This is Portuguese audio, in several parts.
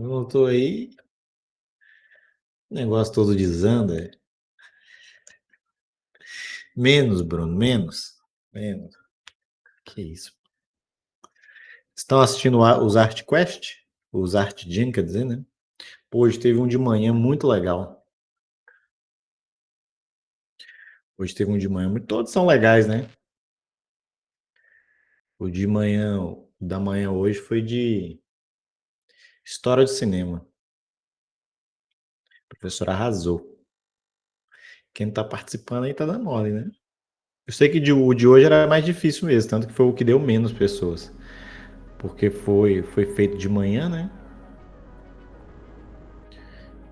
Voltou aí, o negócio todo desanda. Menos, Bruno, menos. Menos. Que isso. Estão assistindo os Art Quest? Os Art Gym, quer dizer, né? Hoje teve um de manhã muito legal. Hoje teve um de manhã, todos são legais, né? O de manhã, da manhã hoje foi de História do Cinema. O professor arrasou. Quem tá participando aí tá dando mole, né? Eu sei que o de hoje era mais difícil mesmo, tanto que foi o que deu menos pessoas. Porque foi feito de manhã, né?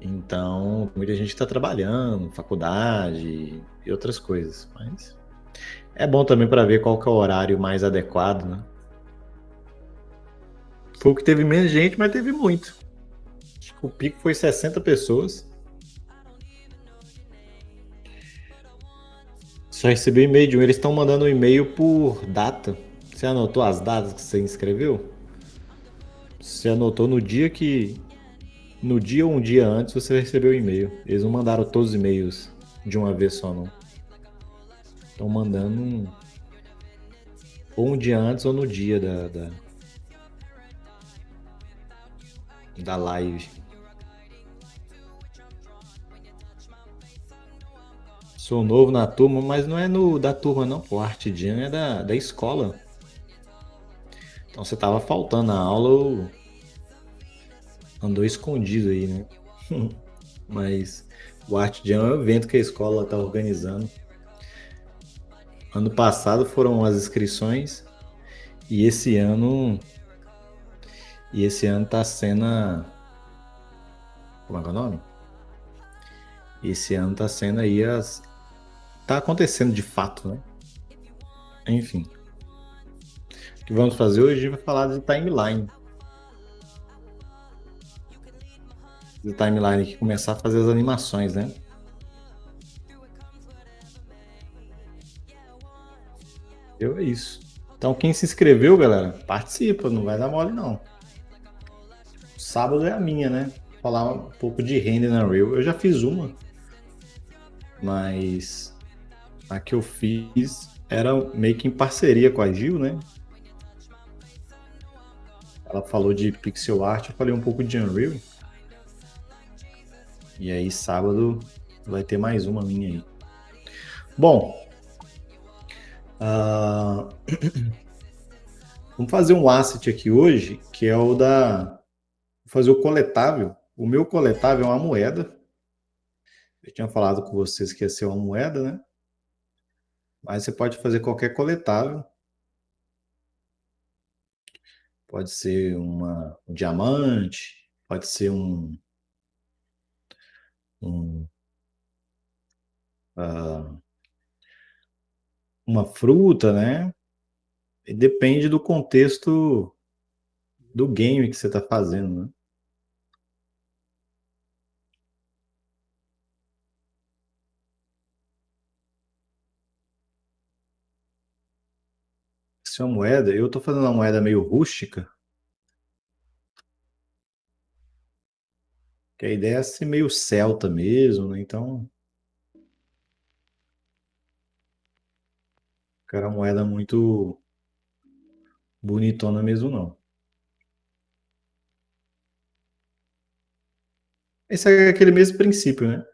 Então, muita gente está trabalhando, faculdade e outras coisas. Mas é bom também para ver qual que é o horário mais adequado, né? Foi o que teve menos gente, mas teve muito. Acho que o pico foi 60 pessoas. Só recebi e-mail de um. Eles estão mandando um e-mail por data. Você anotou as datas que você inscreveu? Você anotou no dia que. No dia ou um dia antes você recebeu o e-mail. Eles não mandaram todos os e-mails de uma vez só, não. Estão mandando ou um dia antes ou no dia da live. Sou novo na turma, mas não é da turma não, pô. A Arte Jam é da escola. Então você tava faltando a aula ou andou escondido aí, né? Mas o Arte Jam é um evento que a escola tá organizando. Ano passado foram as inscrições e esse ano tá sendo como é que é o nome? Esse ano tá sendo aí tá acontecendo de fato, né? Enfim, o que vamos fazer hoje? A gente vai falar de timeline. De timeline que começar a fazer as animações, né? É isso. Então, quem se inscreveu, galera, participa, não vai dar mole, não. Sábado é a minha, né? Falar um pouco de render na Real. Eu já fiz uma, mas a que eu fiz era meio que em parceria com a Gil, né? Ela falou de pixel art, eu falei um pouco de Unreal. E aí, sábado, vai ter mais uma minha aí. Bom, uh, vamos fazer um asset aqui hoje, que é o da. Vou fazer o coletável. O meu coletável é uma moeda. Eu tinha falado com vocês que ia ser uma moeda, né? Mas você pode fazer qualquer coletável. Pode ser um diamante, pode ser um, uh, uma fruta, né? E depende do contexto do game que você está fazendo, né? Se é uma moeda, eu estou fazendo uma moeda meio rústica, que a ideia é ser meio celta mesmo, né? Então, quero uma moeda muito bonitona mesmo, não. Esse é aquele mesmo princípio, né?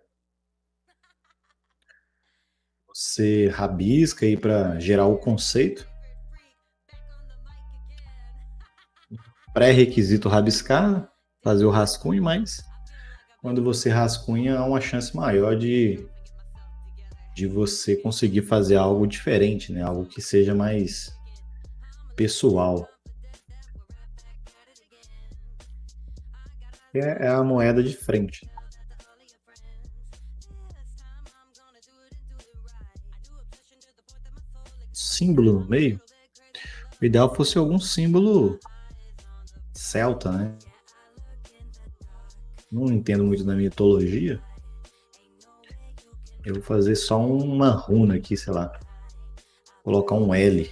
Você rabisca aí para gerar o conceito. Pré-requisito rabiscar, fazer o rascunho, mas quando você rascunha, há uma chance maior de você conseguir fazer algo diferente, né? Algo que seja mais pessoal. É a moeda de frente. Símbolo no meio. O ideal fosse algum símbolo celta, né? Não entendo muito da mitologia. Eu vou fazer só uma runa aqui, sei lá. Colocar um L.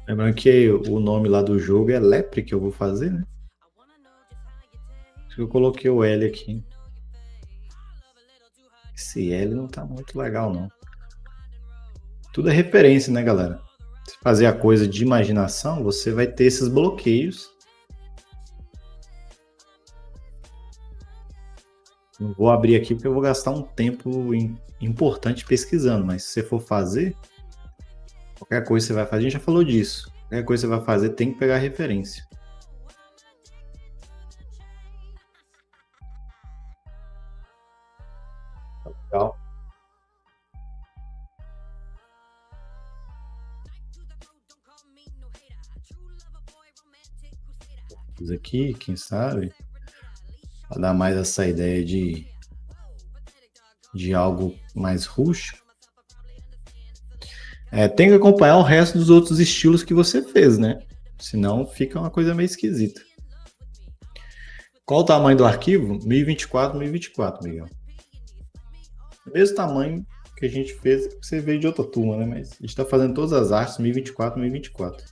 Lembrando que o nome lá do jogo é Lepre, que eu vou fazer, né? Acho que eu coloquei o L aqui. Esse L não tá muito legal, não. Tudo é referência, né, galera? Se fazer a coisa de imaginação, você vai ter esses bloqueios. Não vou abrir aqui porque eu vou gastar um tempo importante pesquisando, mas se você for fazer, qualquer coisa que você vai fazer, a gente já falou disso. Qualquer coisa que você vai fazer tem que pegar referência. Legal. Isso aqui, quem sabe, para dar mais essa ideia de algo mais rústico. Tem que acompanhar o resto dos outros estilos que você fez, né? Senão fica uma coisa meio esquisita. Qual o tamanho do arquivo? 1024, 1024, Miguel. O mesmo tamanho que a gente fez, você veio de outra turma, né? Mas a gente está fazendo todas as artes 1024, 1024.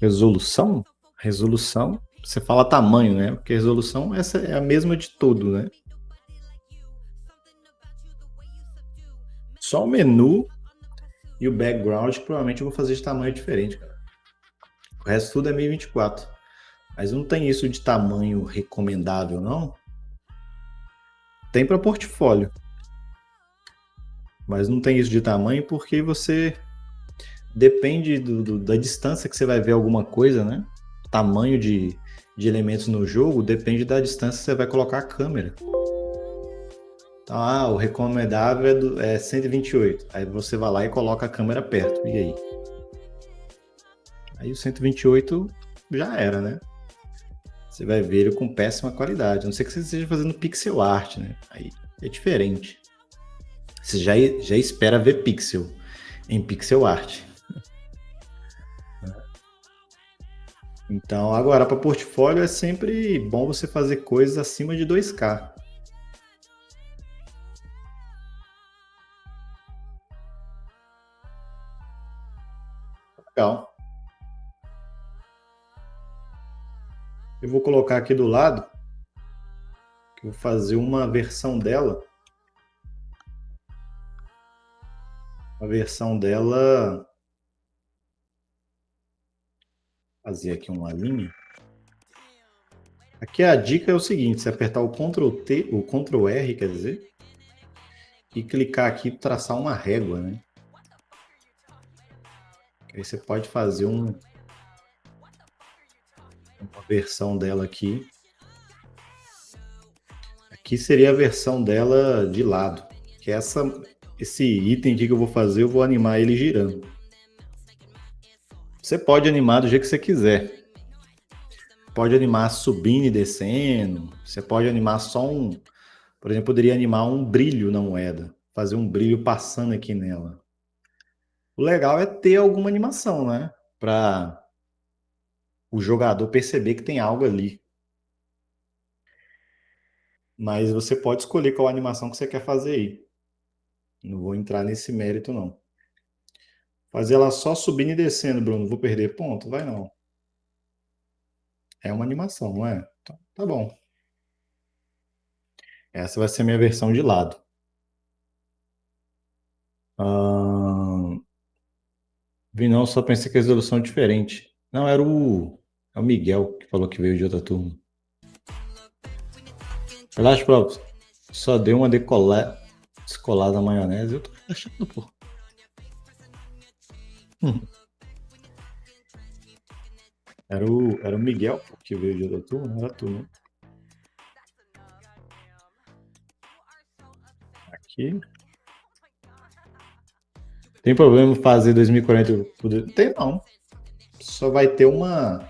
Resolução? Resolução, você fala tamanho, né? Porque resolução essa é a mesma de tudo, né? Só o menu e o background, provavelmente eu vou fazer de tamanho diferente, cara. O resto tudo é 1024. Mas não tem isso de tamanho recomendável, não. Tem para portfólio. Mas não tem isso de tamanho porque você depende da distância que você vai ver alguma coisa, né? Tamanho de elementos no jogo depende da distância que você vai colocar a câmera. Então, o recomendável é 128. Aí você vai lá e coloca a câmera perto. E aí? Aí o 128 já era, né? Você vai ver ele com péssima qualidade. A não ser que você esteja fazendo pixel art, né? Aí é diferente. Você já espera ver pixel em pixel art. Então, agora para portfólio é sempre bom você fazer coisas acima de 2K. Legal. Eu vou colocar aqui do lado, que eu vou fazer uma versão dela. Uma versão dela. Fazer aqui uma linha. Aqui a dica é o seguinte: você apertar o Ctrl T, o Ctrl R, quer dizer, e clicar aqui e traçar uma régua, né? Aí você pode fazer uma versão dela aqui. Aqui seria a versão dela de lado, que é esse item aqui que eu vou fazer, eu vou animar ele girando. Você pode animar do jeito que você quiser. Pode animar subindo e descendo. Você pode animar só por exemplo, poderia animar um brilho na moeda, fazer um brilho passando aqui nela. O legal é ter alguma animação, né? Para o jogador perceber que tem algo ali. Mas você pode escolher qual animação que você quer fazer aí. Não vou entrar nesse mérito, não. Fazer ela só subindo e descendo, Bruno. Vou perder ponto? Vai não. É uma animação, não é? Tá bom. Essa vai ser a minha versão de lado. Vi não, só pensei que a resolução é diferente. Não, é o Miguel que falou que veio de outra turma. Relaxa, próprio. Só deu uma descolada na maionese. Eu tô achando, pô. Era o Miguel que veio de outra turma, não era tu, né? Aqui. Tem problema fazer 2040? Tem não. Só vai ter uma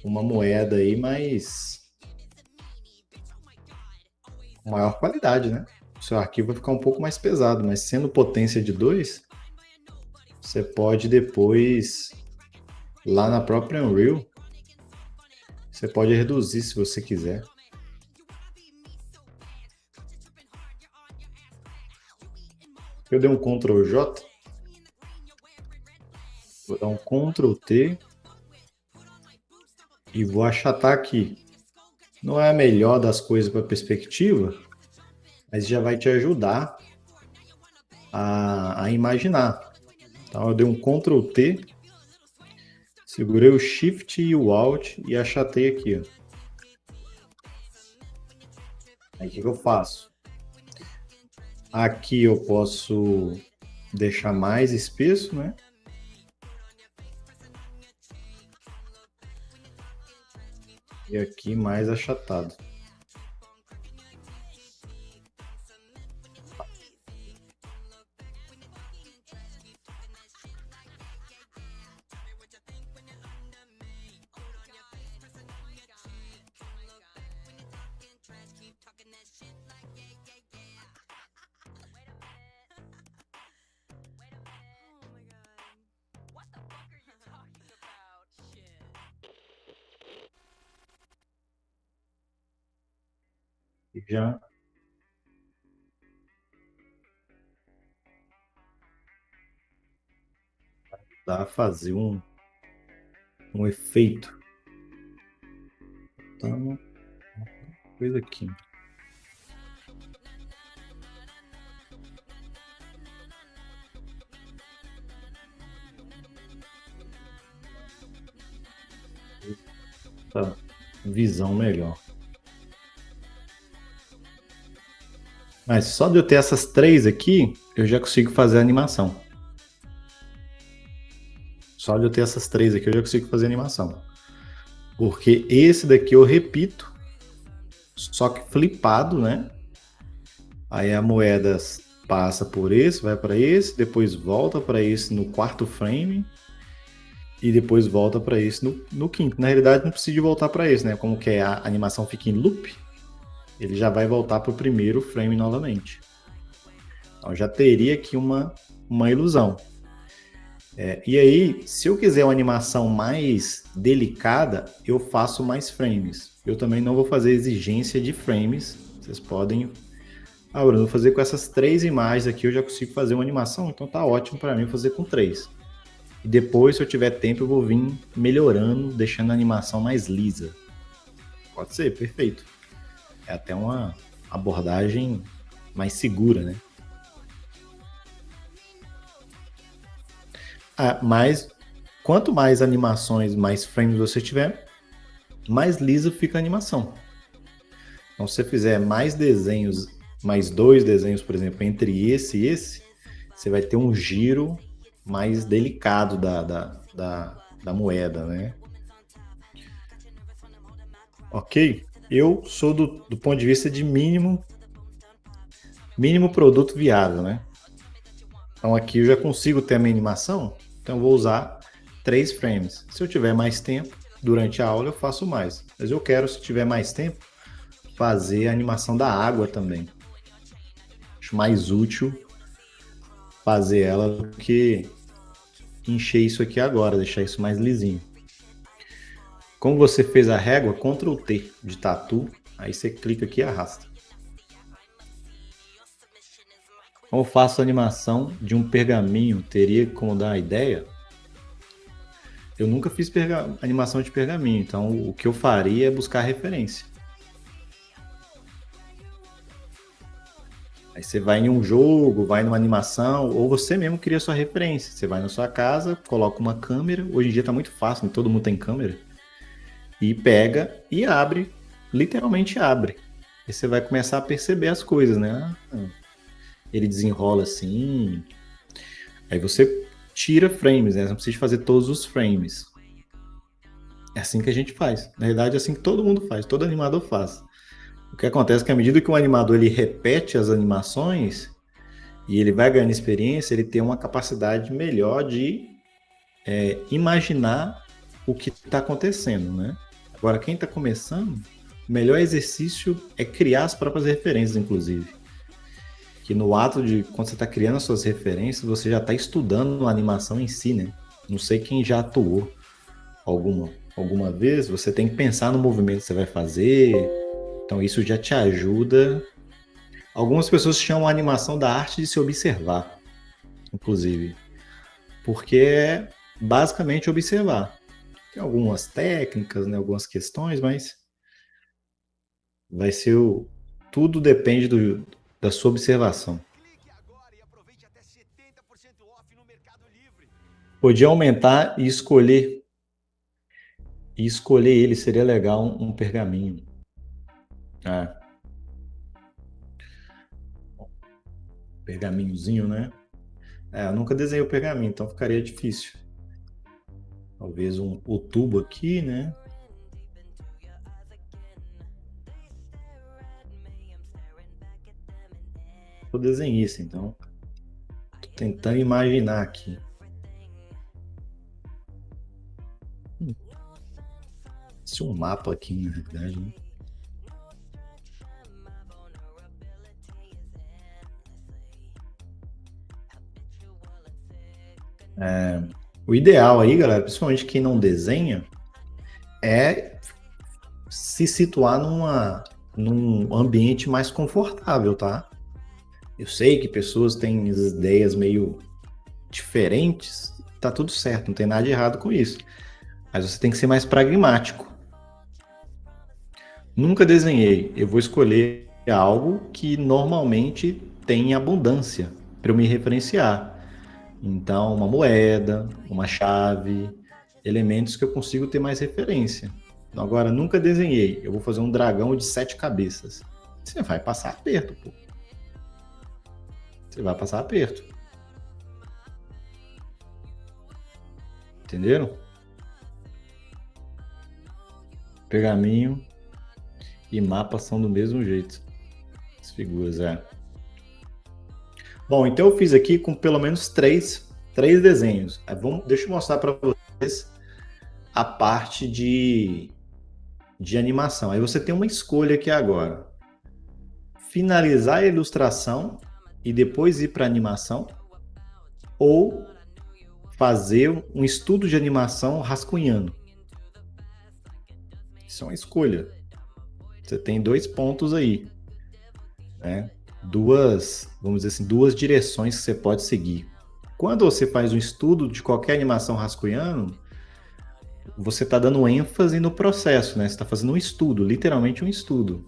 moeda aí, mas com maior qualidade, né? O seu arquivo vai ficar um pouco mais pesado, mas sendo potência de 2, você pode depois, lá na própria Unreal, Você pode reduzir se você quiser. Eu dei um Ctrl J. Vou dar um Ctrl T. E vou achatar aqui. Não é a melhor das coisas para perspectiva, mas já vai te ajudar a imaginar. Então eu dei um Ctrl T, segurei o Shift e o Alt e achatei aqui. Ó. Aí o que eu faço? Aqui eu posso deixar mais espesso, né? E aqui mais achatado. E já dá a fazer um efeito. Então, coisa aqui. Tá, visão melhor. Mas só de eu ter essas três aqui, eu já consigo fazer a animação. Só de eu ter essas três aqui, eu já consigo fazer a animação. Porque esse daqui eu repito, só que flipado, né? Aí a moeda passa por esse, vai para esse, depois volta para esse no quarto frame e depois volta para esse no quinto. Na realidade, não precisa de voltar para esse, né? Como que a animação fica em loop, ele já vai voltar para o primeiro frame novamente. Então já teria aqui uma ilusão. E aí, se eu quiser uma animação mais delicada, eu faço mais frames. Eu também não vou fazer exigência de frames. Vocês podem... Ah, Bruno, vou fazer com essas três imagens aqui, eu já consigo fazer uma animação, então tá ótimo para mim fazer com três. E depois, se eu tiver tempo, eu vou vir melhorando, deixando a animação mais lisa. Pode ser, perfeito. É até uma abordagem mais segura, né? Mas quanto mais animações, mais frames você tiver, mais lisa fica a animação. Então, se você fizer mais desenhos, mais dois desenhos, por exemplo, entre esse e esse, você vai ter um giro mais delicado da moeda, né? Ok? Eu sou do ponto de vista de mínimo produto viável, né? Então aqui eu já consigo ter a minha animação, então eu vou usar 3 frames. Se eu tiver mais tempo, durante a aula eu faço mais. Mas eu quero, se tiver mais tempo, fazer a animação da água também. Acho mais útil fazer ela do que encher isso aqui agora, deixar isso mais lisinho. Como você fez a régua, Ctrl T de tatu, aí você clica aqui e arrasta. Como eu faço a animação de um pergaminho, teria como dar a ideia? Eu nunca fiz animação de pergaminho, então o que eu faria é buscar referência. Aí você vai em um jogo, vai numa animação, ou você mesmo cria sua referência. Você vai na sua casa, coloca uma câmera, hoje em dia tá muito fácil, né? Todo mundo tem câmera, e pega e abre, literalmente abre. Aí você vai começar a perceber as coisas, né? Ele desenrola assim. Aí você tira frames, né? Você não precisa fazer todos os frames. É assim que a gente faz. Na verdade, é assim que todo mundo faz, todo animador faz. O que acontece é que à medida que o animador ele repete as animações e ele vai ganhando experiência, ele tem uma capacidade melhor de imaginar o que está acontecendo, né? Agora, quem está começando, o melhor exercício é criar as próprias referências, inclusive. Que no ato de, quando você está criando as suas referências, você já está estudando a animação em si, né? Não sei quem já atuou. alguma vez, você tem que pensar no movimento que você vai fazer. Então isso já te ajuda. Algumas pessoas chamam a animação da arte de se observar, inclusive, porque é basicamente observar. Tem algumas técnicas, né, algumas questões, mas vai ser tudo depende da sua observação. Podia aumentar e escolher ele seria legal um pergaminho. Ah, pergaminhozinho, né? Eu nunca desenhei o pergaminho, então ficaria difícil. Talvez o tubo aqui, né? Sou desenhista, então tô tentando imaginar aqui. Se um mapa aqui, na verdade, né? O ideal aí, galera, principalmente quem não desenha, é se situar num ambiente mais confortável, tá? Eu sei que pessoas têm ideias meio diferentes, tá tudo certo, não tem nada de errado com isso. Mas você tem que ser mais pragmático. Nunca desenhei, eu vou escolher algo que normalmente tem abundância para eu me referenciar. Então, uma moeda, uma chave, elementos que eu consigo ter mais referência. Então, agora, nunca desenhei. Eu vou fazer um dragão de 7 cabeças. Você vai passar aperto, pô. Você vai passar aperto. Entenderam? Pergaminho e mapa são do mesmo jeito. As figuras, Bom, então eu fiz aqui com pelo menos três desenhos. Deixa eu mostrar para vocês a parte de animação. Aí você tem uma escolha aqui agora. Finalizar a ilustração e depois ir para a animação, ou fazer um estudo de animação rascunhando. Isso é uma escolha. Você tem 2 pontos aí, né? Vamos dizer assim, duas direções que você pode seguir. Quando você faz um estudo de qualquer animação rascunhando, você está dando ênfase no processo, né? Você está fazendo um estudo, literalmente um estudo.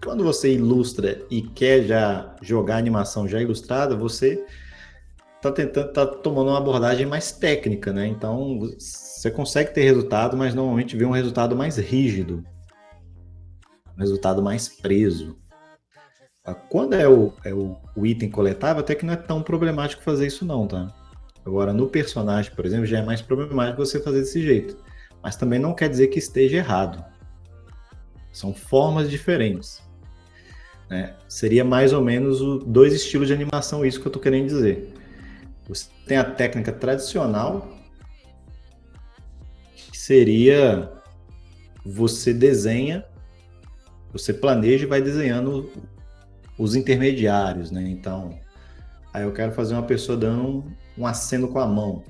Quando você ilustra e quer já jogar a animação já ilustrada, você tá tomando uma abordagem mais técnica, né? Então você consegue ter resultado, mas normalmente vê um resultado mais rígido, um resultado mais preso. Quando o item coletável, até que não é tão problemático fazer isso não, tá? Agora, no personagem, por exemplo, já é mais problemático você fazer desse jeito. Mas também não quer dizer que esteja errado. São formas diferentes. Né? Seria mais ou menos dois estilos de animação, isso que eu estou querendo dizer. Você tem a técnica tradicional, que seria você desenha, você planeja e vai desenhando os intermediários, né? Então, aí eu quero fazer uma pessoa dando um aceno com a mão.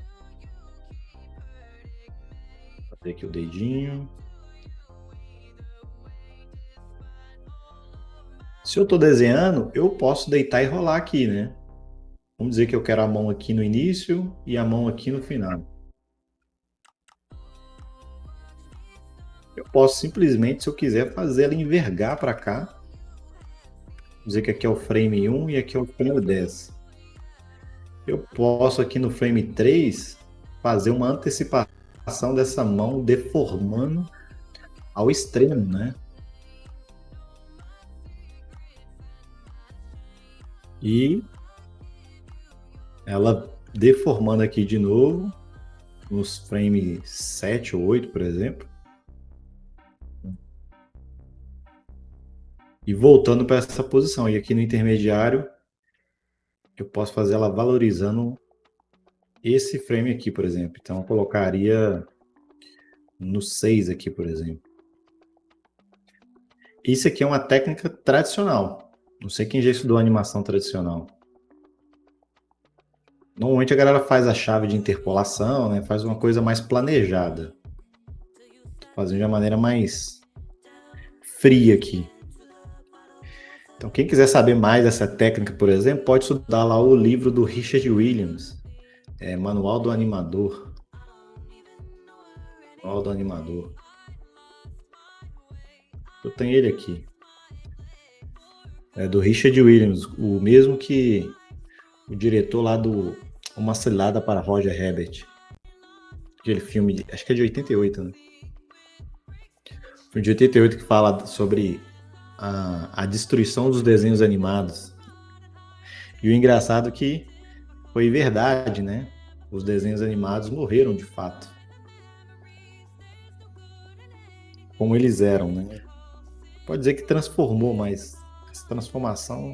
Vou fazer aqui o dedinho. Se eu estou desenhando, eu posso deitar e rolar aqui, né? Vamos dizer que eu quero a mão aqui no início e a mão aqui no final. Eu posso simplesmente, se eu quiser, fazer ela envergar para cá. Vamos dizer que aqui é o frame 1 e aqui é o frame 10. Eu posso aqui no frame 3 fazer uma antecipação dessa mão deformando ao extremo, né? E ela deformando aqui de novo, nos frames 7 ou 8, por exemplo. E voltando para essa posição. E aqui no intermediário, eu posso fazer ela valorizando esse frame aqui, por exemplo. Então, eu colocaria no 6 aqui, por exemplo. Isso aqui é uma técnica tradicional. Não sei quem já estudou animação tradicional. Normalmente a galera faz a chave de interpolação, né? Faz uma coisa mais planejada. Tô fazendo de uma maneira mais fria aqui. Então, quem quiser saber mais dessa técnica, por exemplo, pode estudar lá o livro do Richard Williams, Manual do Animador. Manual do Animador. Eu tenho ele aqui. É do Richard Williams, o mesmo que o diretor lá do Uma Cilada para Roger Rabbit. Aquele filme, acho que é de 88, né? Filme de 88 que fala sobre a destruição dos desenhos animados. E o engraçado é que foi verdade, né? Os desenhos animados morreram de fato. Como eles eram, né? Pode dizer que transformou, mas essa transformação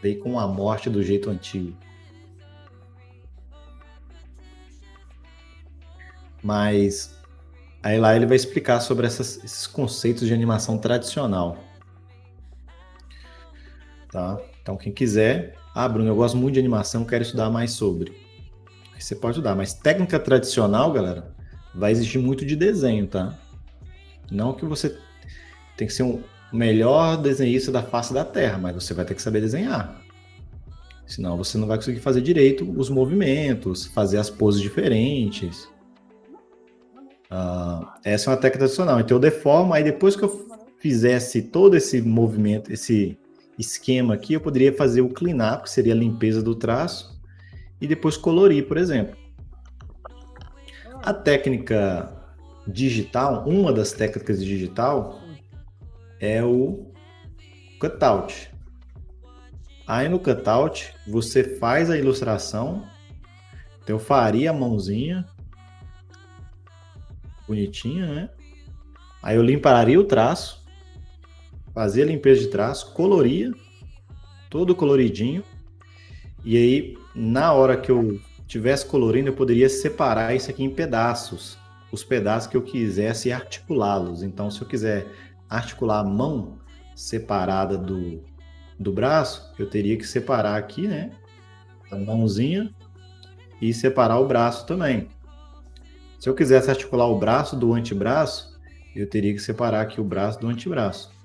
veio com a morte do jeito antigo. Mas aí lá ele vai explicar sobre esses conceitos de animação tradicional. Tá? Então quem quiser, Bruno, eu gosto muito de animação, quero estudar mais sobre. Aí você pode estudar, mas técnica tradicional, galera, vai exigir muito de desenho, tá? Não que você tem que ser o melhor desenhista da face da Terra, mas você vai ter que saber desenhar. Senão você não vai conseguir fazer direito os movimentos, fazer as poses diferentes. Essa é uma técnica tradicional. Então eu deformo, aí depois que eu fizesse todo esse movimento, esse esquema aqui, eu poderia fazer o clean-up, que seria a limpeza do traço, e depois colorir, por exemplo. A técnica digital, uma das técnicas digital, é o cutout. Aí no cutout, você faz a ilustração, então eu faria a mãozinha, bonitinha, né? Aí eu limparia o traço, fazia a limpeza de traço, coloria, todo coloridinho, e aí na hora que eu tivesse colorindo, eu poderia separar isso aqui em pedaços, os pedaços que eu quisesse articulá-los. Então, se eu quiser articular a mão separada do braço, eu teria que separar aqui, né, a mãozinha e separar o braço também. Se eu quisesse articular o braço do antebraço, eu teria que separar aqui o braço do antebraço.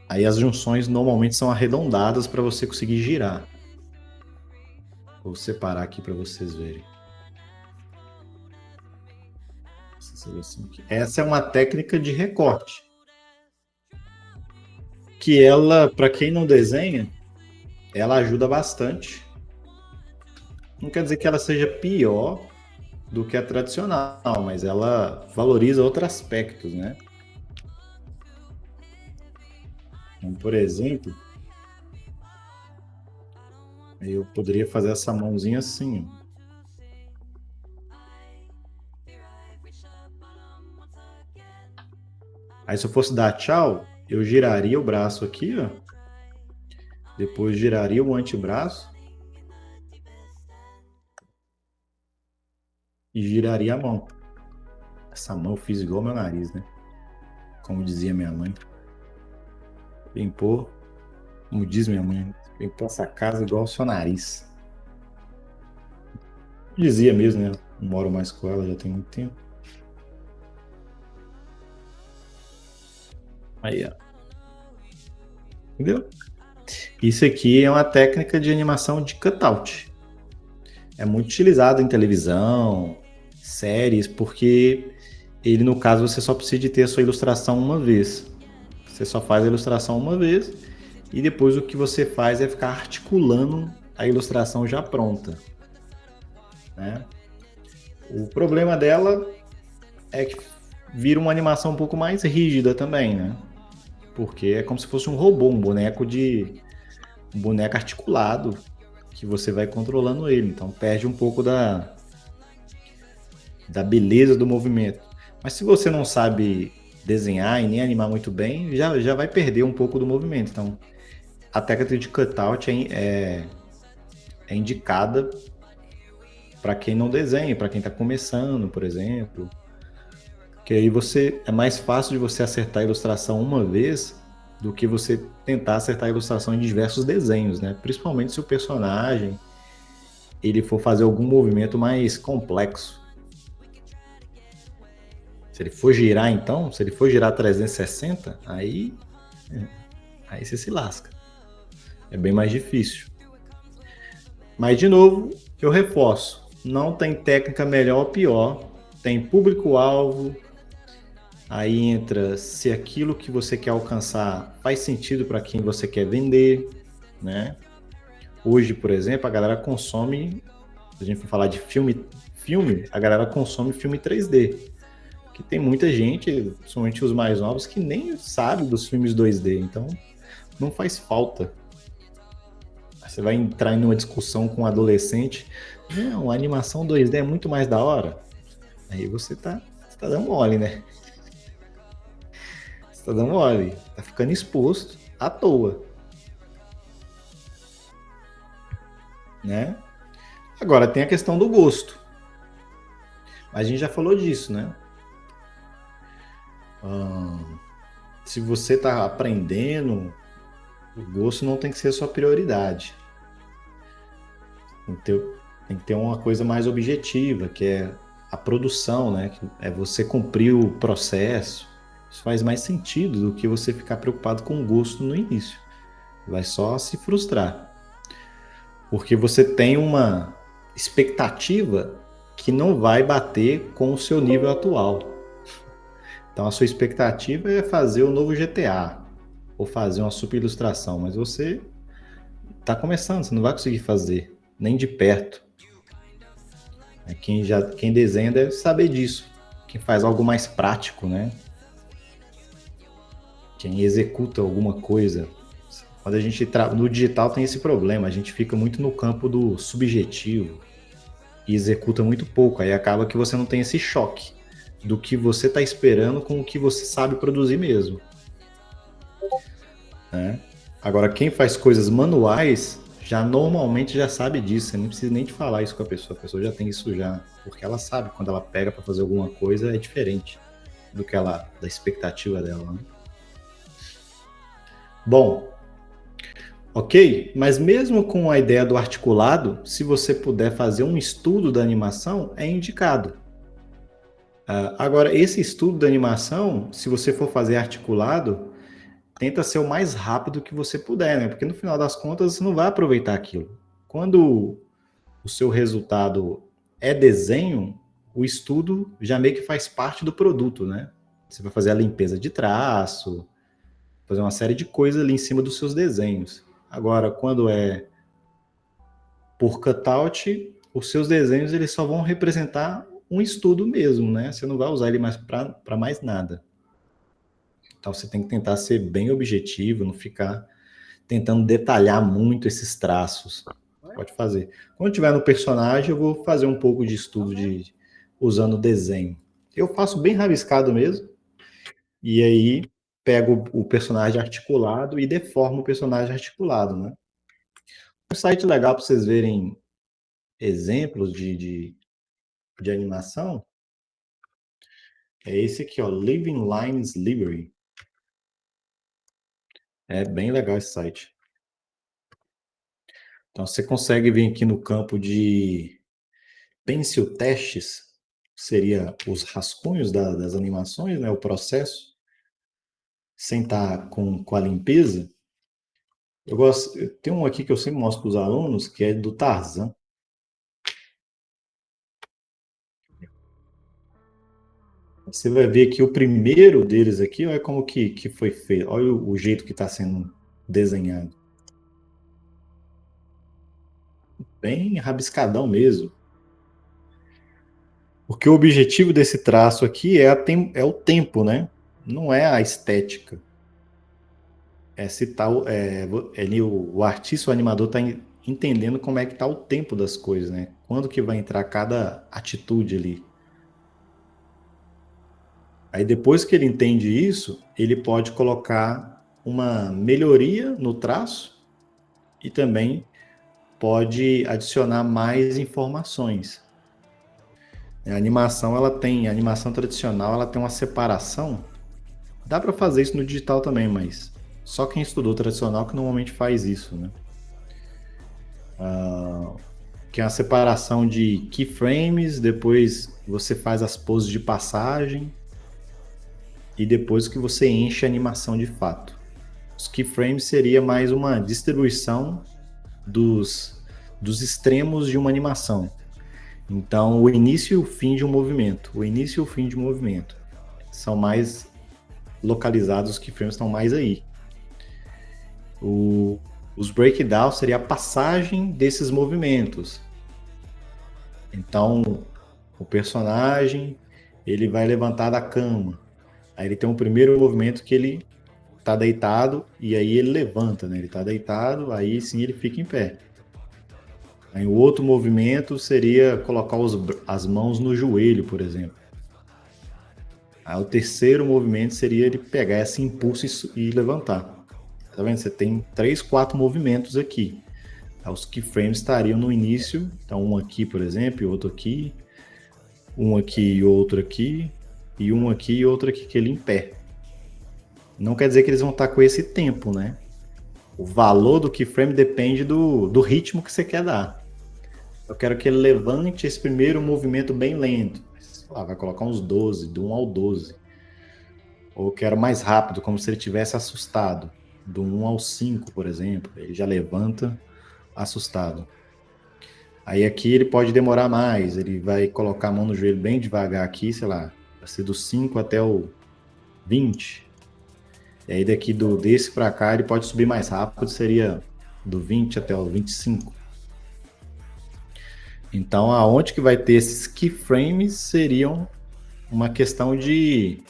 Aí as junções normalmente são arredondadas para você conseguir girar. Vou separar aqui para vocês verem. Essa é uma técnica de recorte. Que ela, para quem não desenha, ela ajuda bastante. Não quer dizer que ela seja pior do que a tradicional, mas ela valoriza outros aspectos, né? Então, por exemplo, eu poderia fazer essa mãozinha assim. Aí se eu fosse dar tchau, eu giraria o braço aqui, ó. Depois giraria o antebraço. E giraria a mão. Essa mão eu fiz igual meu nariz, né? Como dizia minha mãe. Limpou, como diz minha mãe, limpou essa casa igual o seu nariz. Eu dizia mesmo, né? Não moro mais com ela, já tem muito tempo. Aí, ó. Entendeu? Isso aqui é uma técnica de animação de cutout. É muito utilizado em televisão, séries, porque ele, no caso, você só precisa de ter a sua ilustração uma vez. Você só faz a ilustração uma vez e depois o que você faz é ficar articulando a ilustração já pronta. Né? O problema dela é que vira uma animação um pouco mais rígida também, né? Porque é como se fosse um robô, um boneco articulado que você vai controlando ele. Então perde um pouco da beleza do movimento. Mas se você não sabe desenhar e nem animar muito bem, já vai perder um pouco do movimento. Então a técnica de cutout é indicada para quem não desenha, para quem está começando, por exemplo. Que aí é mais fácil de você acertar a ilustração uma vez do que você tentar acertar a ilustração em diversos desenhos, né? Principalmente se o personagem ele for fazer algum movimento mais complexo. Se ele for girar, então, se ele for girar 360, aí você se lasca. É bem mais difícil. Mas, de novo, eu reforço. Não tem técnica melhor ou pior. Tem público-alvo. Aí entra se aquilo que você quer alcançar faz sentido para quem você quer vender, né? Hoje, por exemplo, a galera consome, se a gente for falar de filme, a galera consome filme 3D. Que tem muita gente, principalmente os mais novos, que nem sabe dos filmes 2D. Então, não faz falta. Você vai entrar em uma discussão com um adolescente. Não, a animação 2D é muito mais da hora. Aí você tá dando mole, né? Você tá dando mole. Tá ficando exposto à toa. Né? Agora tem a questão do gosto. A gente já falou disso, né? Se você tá aprendendo, o gosto não tem que ser a sua prioridade. Tem que ter uma coisa mais objetiva, que é a produção, né? Que é você cumprir o processo. Isso faz mais sentido do que você ficar preocupado com o gosto no início. Vai só se frustrar. Porque você tem uma expectativa que não vai bater com o seu nível atual. Então a sua expectativa é fazer o novo GTA ou fazer uma super ilustração, mas você está começando, você não vai conseguir fazer, nem de perto. Quem desenha deve saber disso. Quem faz algo mais prático, né? Quem executa alguma coisa. Quando a gente no digital tem esse problema, a gente fica muito no campo do subjetivo e executa muito pouco. Aí acaba que você não tem esse choque do que você está esperando com o que você sabe produzir mesmo. Né? Agora, quem faz coisas manuais já normalmente já sabe disso. Você nem precisa nem de falar isso com a pessoa já tem isso já, porque ela sabe quando ela pega para fazer alguma coisa é diferente do que da expectativa dela. Né? Bom, ok, mas mesmo com a ideia do articulado, se você puder fazer um estudo da animação, é indicado. Agora, esse estudo da animação, se você for fazer articulado, tenta ser o mais rápido que você puder, né? Porque no final das contas você não vai aproveitar aquilo. Quando o seu resultado é desenho, o estudo já meio que faz parte do produto, né? Você vai fazer a limpeza de traço, fazer uma série de coisas ali em cima dos seus desenhos. Agora, quando é por cutout, os seus desenhos eles só vão representar um estudo mesmo, né? Você não vai usar ele mais para mais nada. Então você tem que tentar ser bem objetivo, não ficar tentando detalhar muito esses traços. Pode fazer. Quando tiver no personagem, eu vou fazer um pouco de estudo usando desenho. Eu faço bem rabiscado mesmo. E aí pego o personagem articulado e deformo o personagem articulado, né? Um site legal para vocês verem exemplos de animação é esse aqui, ó, Living Lines Library. É bem legal esse site. Então você consegue vir aqui no campo de pencil testes, seria os rascunhos das animações, né, o processo, sem estar com a limpeza. Tem um aqui que eu sempre mostro para os alunos, que é do Tarzan. Você vai ver que o primeiro deles aqui, olha como que foi feito, olha o jeito que está sendo desenhado. Bem rabiscadão mesmo. Porque o objetivo desse traço aqui é o tempo, né? Não é a estética. É se tá, o artista, o animador está entendendo como é que tá o tempo das coisas, né? Quando que vai entrar cada atitude ali. Aí depois que ele entende isso, ele pode colocar uma melhoria no traço e também pode adicionar mais informações. A animação tradicional, ela tem uma separação. Dá para fazer isso no digital também, mas Só quem estudou tradicional que normalmente faz isso, né? Que é a separação de keyframes, depois você faz as poses de passagem e depois que você enche a animação de fato. Os keyframes seria mais uma distribuição dos extremos de uma animação. Então, o início e o fim de um movimento. O início e o fim de um movimento. São mais localizados, os keyframes estão mais aí. Os breakdowns seria a passagem desses movimentos. Então, o personagem, ele vai levantar da cama. Aí ele tem um primeiro movimento que ele tá deitado e aí ele levanta, né? Ele tá deitado, aí sim ele fica em pé. Aí o outro movimento seria colocar as mãos no joelho, por exemplo. Aí o terceiro movimento seria ele pegar esse impulso e levantar. Tá vendo? Você tem 3, 4 movimentos aqui. Aí os keyframes estariam no início, então um aqui, por exemplo, e outro aqui, um aqui e outro aqui, e um aqui e outro aqui, que ele em pé. Não quer dizer que eles vão estar com esse tempo, né? O valor do keyframe depende do ritmo que você quer dar. Eu quero que ele levante esse primeiro movimento bem lento. Vai colocar uns 12, do 1 ao 12. Ou eu quero mais rápido, como se ele tivesse assustado. Do 1 ao 5, por exemplo. Ele já levanta assustado. Aí aqui ele pode demorar mais. Ele vai colocar a mão no joelho bem devagar aqui, sei lá. Vai ser do 5 até o 20. E aí desse para cá ele pode subir mais rápido, seria do 20 até o 25. Então, aonde que vai ter esses keyframes seriam uma questão de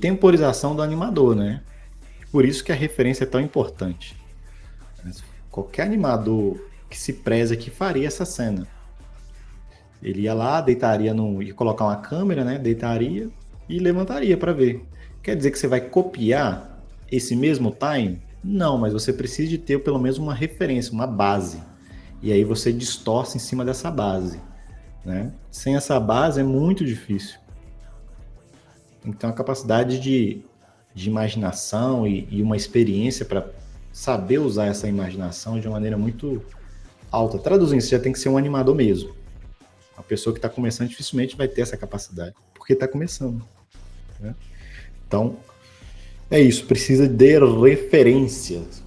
temporização do animador, né? Por isso que a referência é tão importante. Qualquer animador que se preze aqui faria essa cena. Ele ia lá, deitaria ia colocar uma câmera, né? Deitaria e levantaria para ver. Quer dizer que você vai copiar esse mesmo time? Não, mas você precisa de ter pelo menos uma referência, uma base. E aí você distorce em cima dessa base, né? Sem essa base é muito difícil. Então a capacidade de imaginação e uma experiência para saber usar essa imaginação de uma maneira muito alta. Traduzindo, você já tem que ser um animador mesmo. A pessoa que está começando dificilmente vai ter essa capacidade, porque está começando, né? Então, é isso, precisa de referências.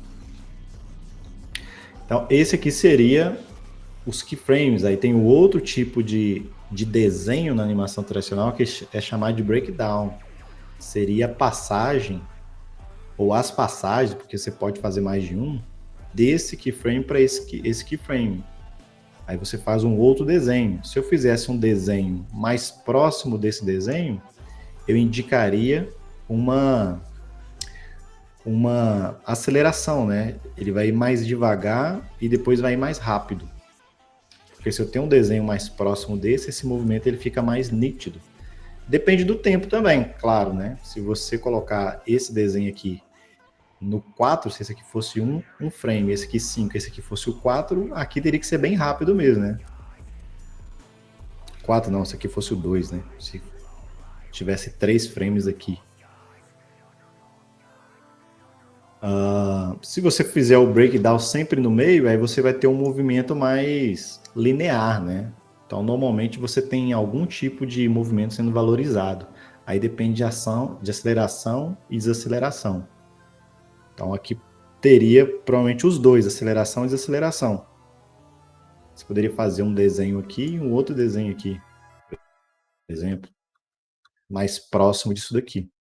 Então, esse aqui seria os keyframes. Aí tem o outro tipo de desenho na animação tradicional que é chamado de breakdown. Seria a passagem, ou as passagens, porque você pode fazer mais de um, desse keyframe para esse keyframe. Aí você faz um outro desenho. Se eu fizesse um desenho mais próximo desse desenho, eu indicaria uma aceleração, né? Ele vai ir mais devagar e depois vai ir mais rápido. Porque se eu tenho um desenho mais próximo desse, esse movimento ele fica mais nítido. Depende do tempo também, claro, né? Se você colocar esse desenho aqui no 4, se esse aqui fosse um frame, esse aqui 5, esse aqui fosse o 4, aqui teria que ser bem rápido mesmo, né? 4 não, se aqui fosse o 2, né? Se tivesse 3 frames aqui. Se você fizer o breakdown sempre no meio, aí você vai ter um movimento mais linear, né? Então, normalmente você tem algum tipo de movimento sendo valorizado. Aí depende de ação, de aceleração e desaceleração. Então, aqui teria provavelmente os dois, aceleração e desaceleração. Você poderia fazer um desenho aqui e um outro desenho aqui, por exemplo, mais próximo disso daqui.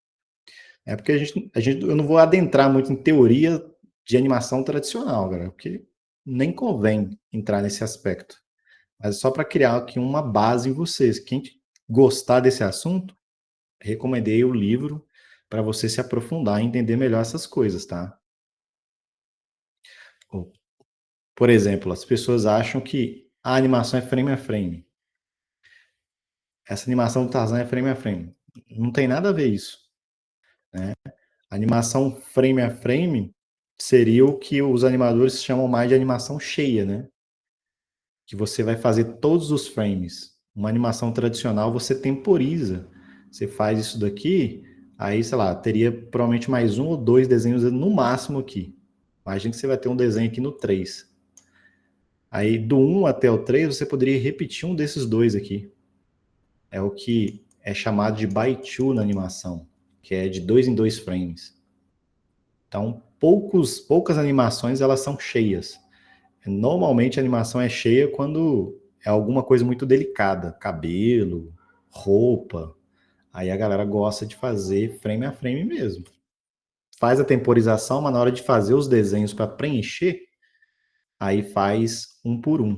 É porque eu não vou adentrar muito em teoria de animação tradicional, galera, porque nem convém entrar nesse aspecto. Mas só para criar aqui uma base em vocês. Quem gostar desse assunto, recomendei o livro para você se aprofundar e entender melhor essas coisas, tá? Por exemplo, as pessoas acham que a animação é frame a frame. Essa animação do Tarzan é frame a frame. Não tem nada a ver isso, né? A animação frame a frame seria o que os animadores chamam mais de animação cheia, né? Que você vai fazer todos os frames. Uma animação tradicional você temporiza. Você faz isso daqui, Aí, sei lá, teria provavelmente mais um ou dois desenhos no máximo aqui. Imagina que você vai ter um desenho aqui no 3. Aí, do 1 até o 3, você poderia repetir um desses dois aqui. É o que é chamado de by two na animação, que é de 2 em 2 frames. Então, poucas animações elas são cheias. Normalmente a animação é cheia quando é alguma coisa muito delicada, cabelo, roupa. Aí a galera gosta de fazer frame a frame mesmo. Faz a temporização, mas na hora de fazer os desenhos para preencher, aí faz um por um.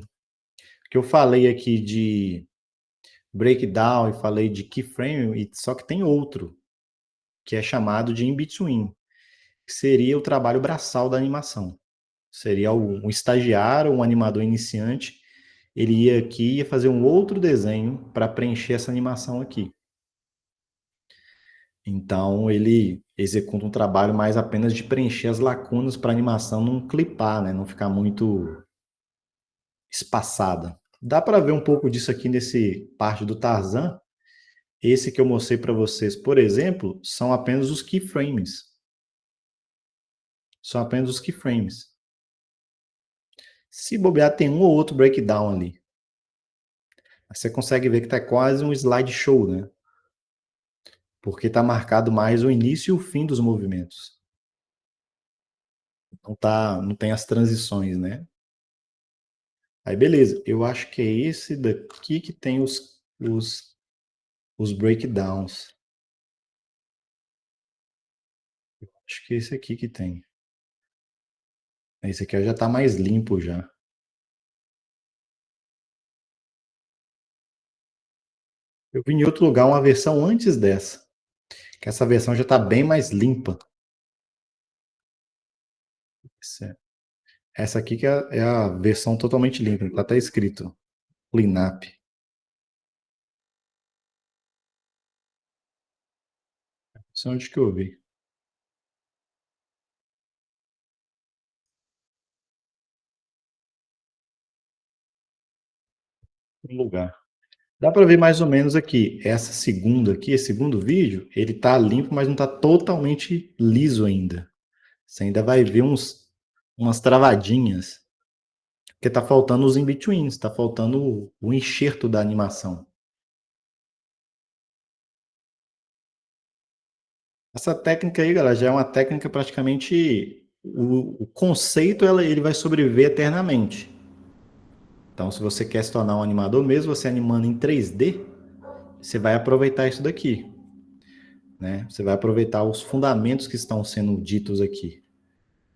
Que eu falei aqui de breakdown e falei de keyframe, só que tem outro, que é chamado de in-between, que seria o trabalho braçal da animação. Seria um estagiário, um animador iniciante, ele ia aqui e ia fazer um outro desenho para preencher essa animação aqui. Então ele executa um trabalho mais apenas de preencher as lacunas para a animação não clipar, né? Não ficar muito espaçada. Dá para ver um pouco disso aqui nesse parte do Tarzan. Esse que eu mostrei para vocês, por exemplo, são apenas os keyframes. São apenas os keyframes. Se bobear, tem um ou outro breakdown ali. Você consegue ver que está quase um slideshow, né? Porque está marcado mais o início e o fim dos movimentos. Não tem as transições, né? Aí beleza, eu acho que é esse daqui que tem os breakdowns. Acho que é esse aqui que tem. Esse aqui já está mais limpo já. Eu vi em outro lugar uma versão antes dessa. Que essa versão já está bem mais limpa. Essa aqui que é a versão totalmente limpa. Está até escrito cleanup. Isso é onde que eu vi. Um lugar. Dá para ver mais ou menos aqui. Essa segunda aqui, esse segundo vídeo, ele tá limpo, mas não tá totalmente liso ainda. Você ainda vai ver umas travadinhas. Porque tá faltando os in-betweens, tá faltando o enxerto da animação. Essa técnica aí, galera, já é uma técnica praticamente. O conceito ele vai sobreviver eternamente. Então, se você quer se tornar um animador, mesmo você animando em 3D, você vai aproveitar isso daqui. Né? Você vai aproveitar os fundamentos que estão sendo ditos aqui.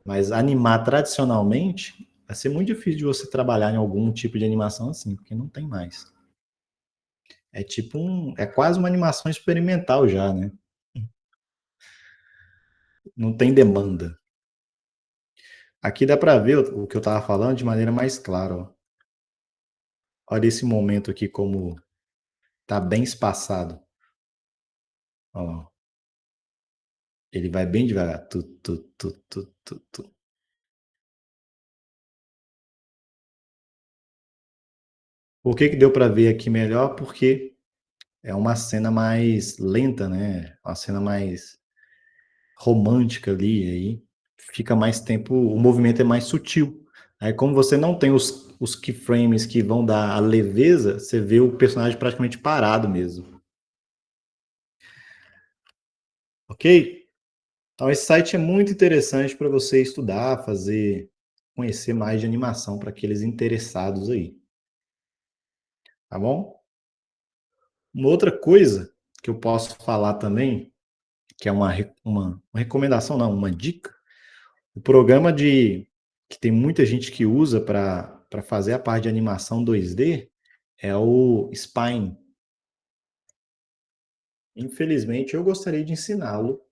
Mas animar tradicionalmente vai ser muito difícil de você trabalhar em algum tipo de animação assim, porque não tem mais. É tipo é quase uma animação experimental já, né? Não tem demanda. Aqui dá para ver o que eu estava falando de maneira mais clara. Ó. Olha esse momento aqui como tá bem espaçado. Ó, ele vai bem devagar. Tu. Por que deu para ver aqui melhor? Porque é uma cena mais lenta, né? Uma cena mais romântica ali, aí fica mais tempo, o movimento é mais sutil. Aí como você não tem os keyframes que vão dar a leveza, você vê o personagem praticamente parado mesmo. Ok? Então esse site é muito interessante para você estudar, conhecer mais de animação para aqueles interessados aí. Tá bom? Uma outra coisa que eu posso falar também, que é uma recomendação, não, uma dica, o programa que tem muita gente que usa para fazer a parte de animação 2D é o Spine. Infelizmente, eu gostaria de ensiná-lo.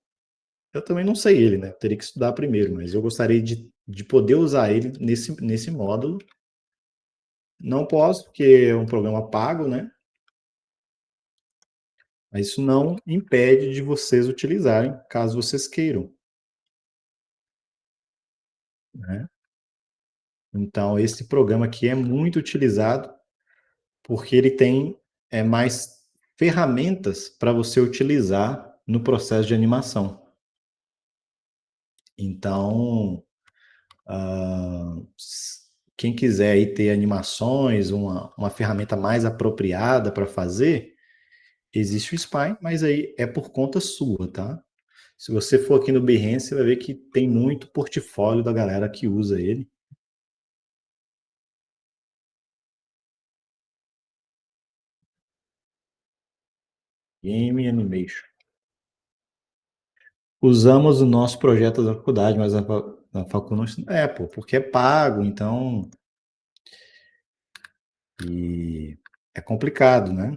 Eu também não sei ele, né? Eu teria que estudar primeiro, mas eu gostaria de poder usar ele nesse módulo. Não posso, porque é um programa pago, né? Mas isso não impede de vocês utilizarem, caso vocês queiram. Né? Então, esse programa aqui é muito utilizado porque ele tem mais ferramentas para você utilizar no processo de animação. Então, quem quiser aí ter animações, uma ferramenta mais apropriada para fazer, existe o Spine, mas aí é por conta sua, tá? Se você for aqui no Behance, você vai ver que tem muito portfólio da galera que usa ele. Game Animation. Usamos o nosso projeto da faculdade, mas na faculdade não é, pô, porque é pago, então e é complicado, né?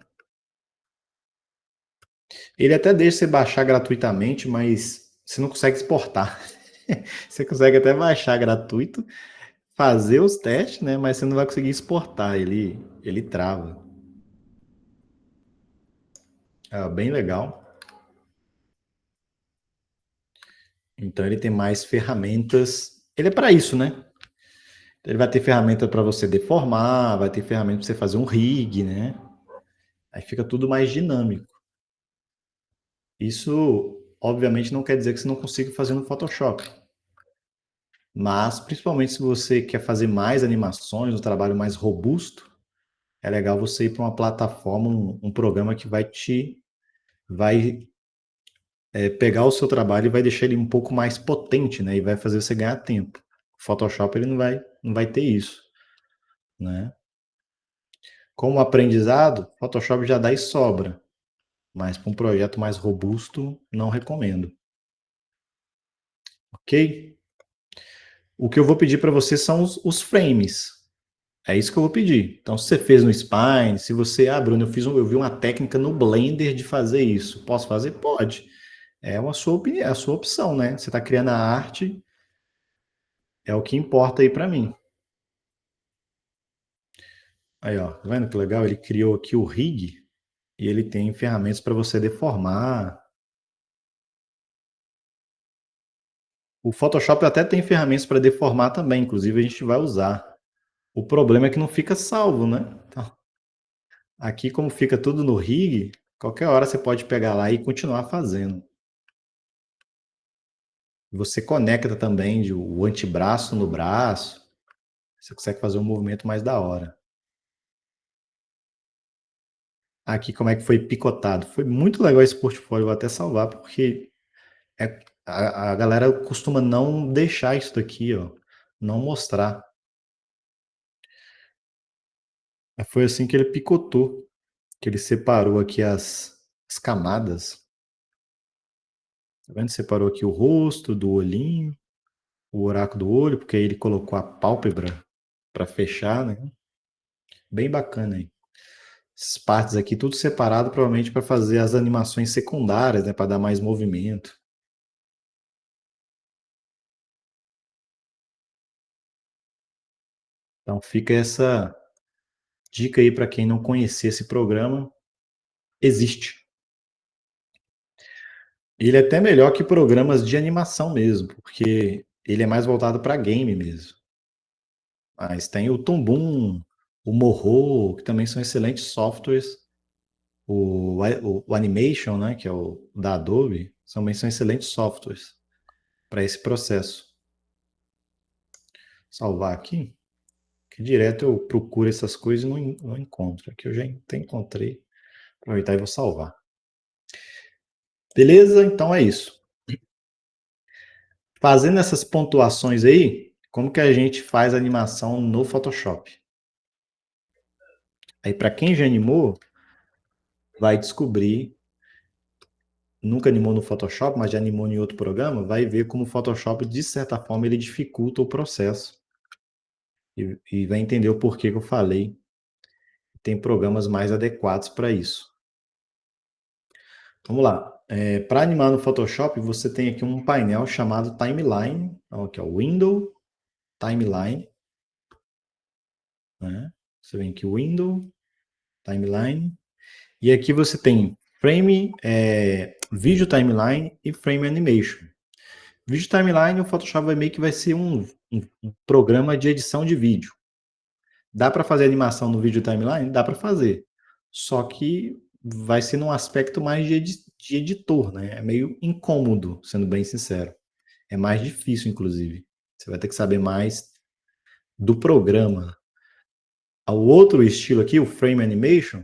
Ele até deixa você baixar gratuitamente, mas você não consegue exportar. Você consegue até baixar gratuito, fazer os testes, né? Mas você não vai conseguir exportar, ele trava. É bem legal. Então ele tem mais ferramentas. Ele é para isso, né? Ele vai ter ferramenta para você deformar, vai ter ferramenta para você fazer um rig, né? Aí fica tudo mais dinâmico. Isso, obviamente, não quer dizer que você não consiga fazer no Photoshop. Mas, principalmente se você quer fazer mais animações, um trabalho mais robusto, é legal você ir para uma plataforma, um programa que vai pegar o seu trabalho e vai deixar ele um pouco mais potente, né? E vai fazer você ganhar tempo. O Photoshop ele não vai ter isso, né? Como aprendizado, Photoshop já dá e sobra, mas para um projeto mais robusto, não recomendo. Ok? O que eu vou pedir para você são os frames. É isso que eu vou pedir. Então, se você fez no Spine, se você, Bruno, eu vi uma técnica no Blender de fazer isso. Posso fazer? Pode. É a sua opinião, é a sua opção, né? Você está criando a arte, é o que importa aí para mim. Aí, ó, tá vendo que legal? Ele criou aqui o rig e ele tem ferramentas para você deformar. O Photoshop até tem ferramentas para deformar também, inclusive a gente vai usar. O problema é que não fica salvo, né? Então, aqui, como fica tudo no rig, qualquer hora você pode pegar lá e continuar fazendo. Você conecta também o antebraço no braço. Você consegue fazer um movimento mais da hora. Aqui, como é que foi picotado? Foi muito legal esse portfólio, vou até salvar, porque a galera costuma não deixar isso daqui, ó. Não mostrar. Foi assim que ele picotou, que ele separou aqui as camadas. Tá vendo? Separou aqui o rosto do olhinho, o buraco do olho, porque aí ele colocou a pálpebra para fechar, né? Bem bacana aí. Essas partes aqui, tudo separado, provavelmente para fazer as animações secundárias, né? Para dar mais movimento. Então fica essa dica aí para quem não conhecer esse programa. Existe. Ele é até melhor que programas de animação mesmo, porque ele é mais voltado para game mesmo. Mas tem o Toon, o Moho, que também são excelentes softwares. O Animation, né, que é o da Adobe, também são excelentes softwares para esse processo. Salvar aqui, que direto eu procuro essas coisas e não encontro. Aqui eu já até encontrei. Aproveitar e vou salvar. Beleza? Então é isso. Fazendo essas pontuações aí, como que a gente faz a animação no Photoshop? Aí para quem já animou, vai descobrir, nunca animou no Photoshop, mas já animou em outro programa, vai ver como o Photoshop, de certa forma, ele dificulta o processo. E vai entender o porquê que eu falei. Tem programas mais adequados para isso. Vamos lá. Para animar no Photoshop, você tem aqui um painel chamado Timeline. Então, aqui é o Window, Timeline. Né? Você vem aqui, Window, Timeline. E aqui você tem Frame, Video Timeline e Frame Animation. Vídeo Timeline, o Photoshop vai ser um programa de edição de vídeo. Dá para fazer animação no vídeo timeline? Dá para fazer. Só que vai ser num aspecto mais de editor, né? É meio incômodo, sendo bem sincero. É mais difícil, inclusive. Você vai ter que saber mais do programa. O outro estilo aqui, o Frame Animation,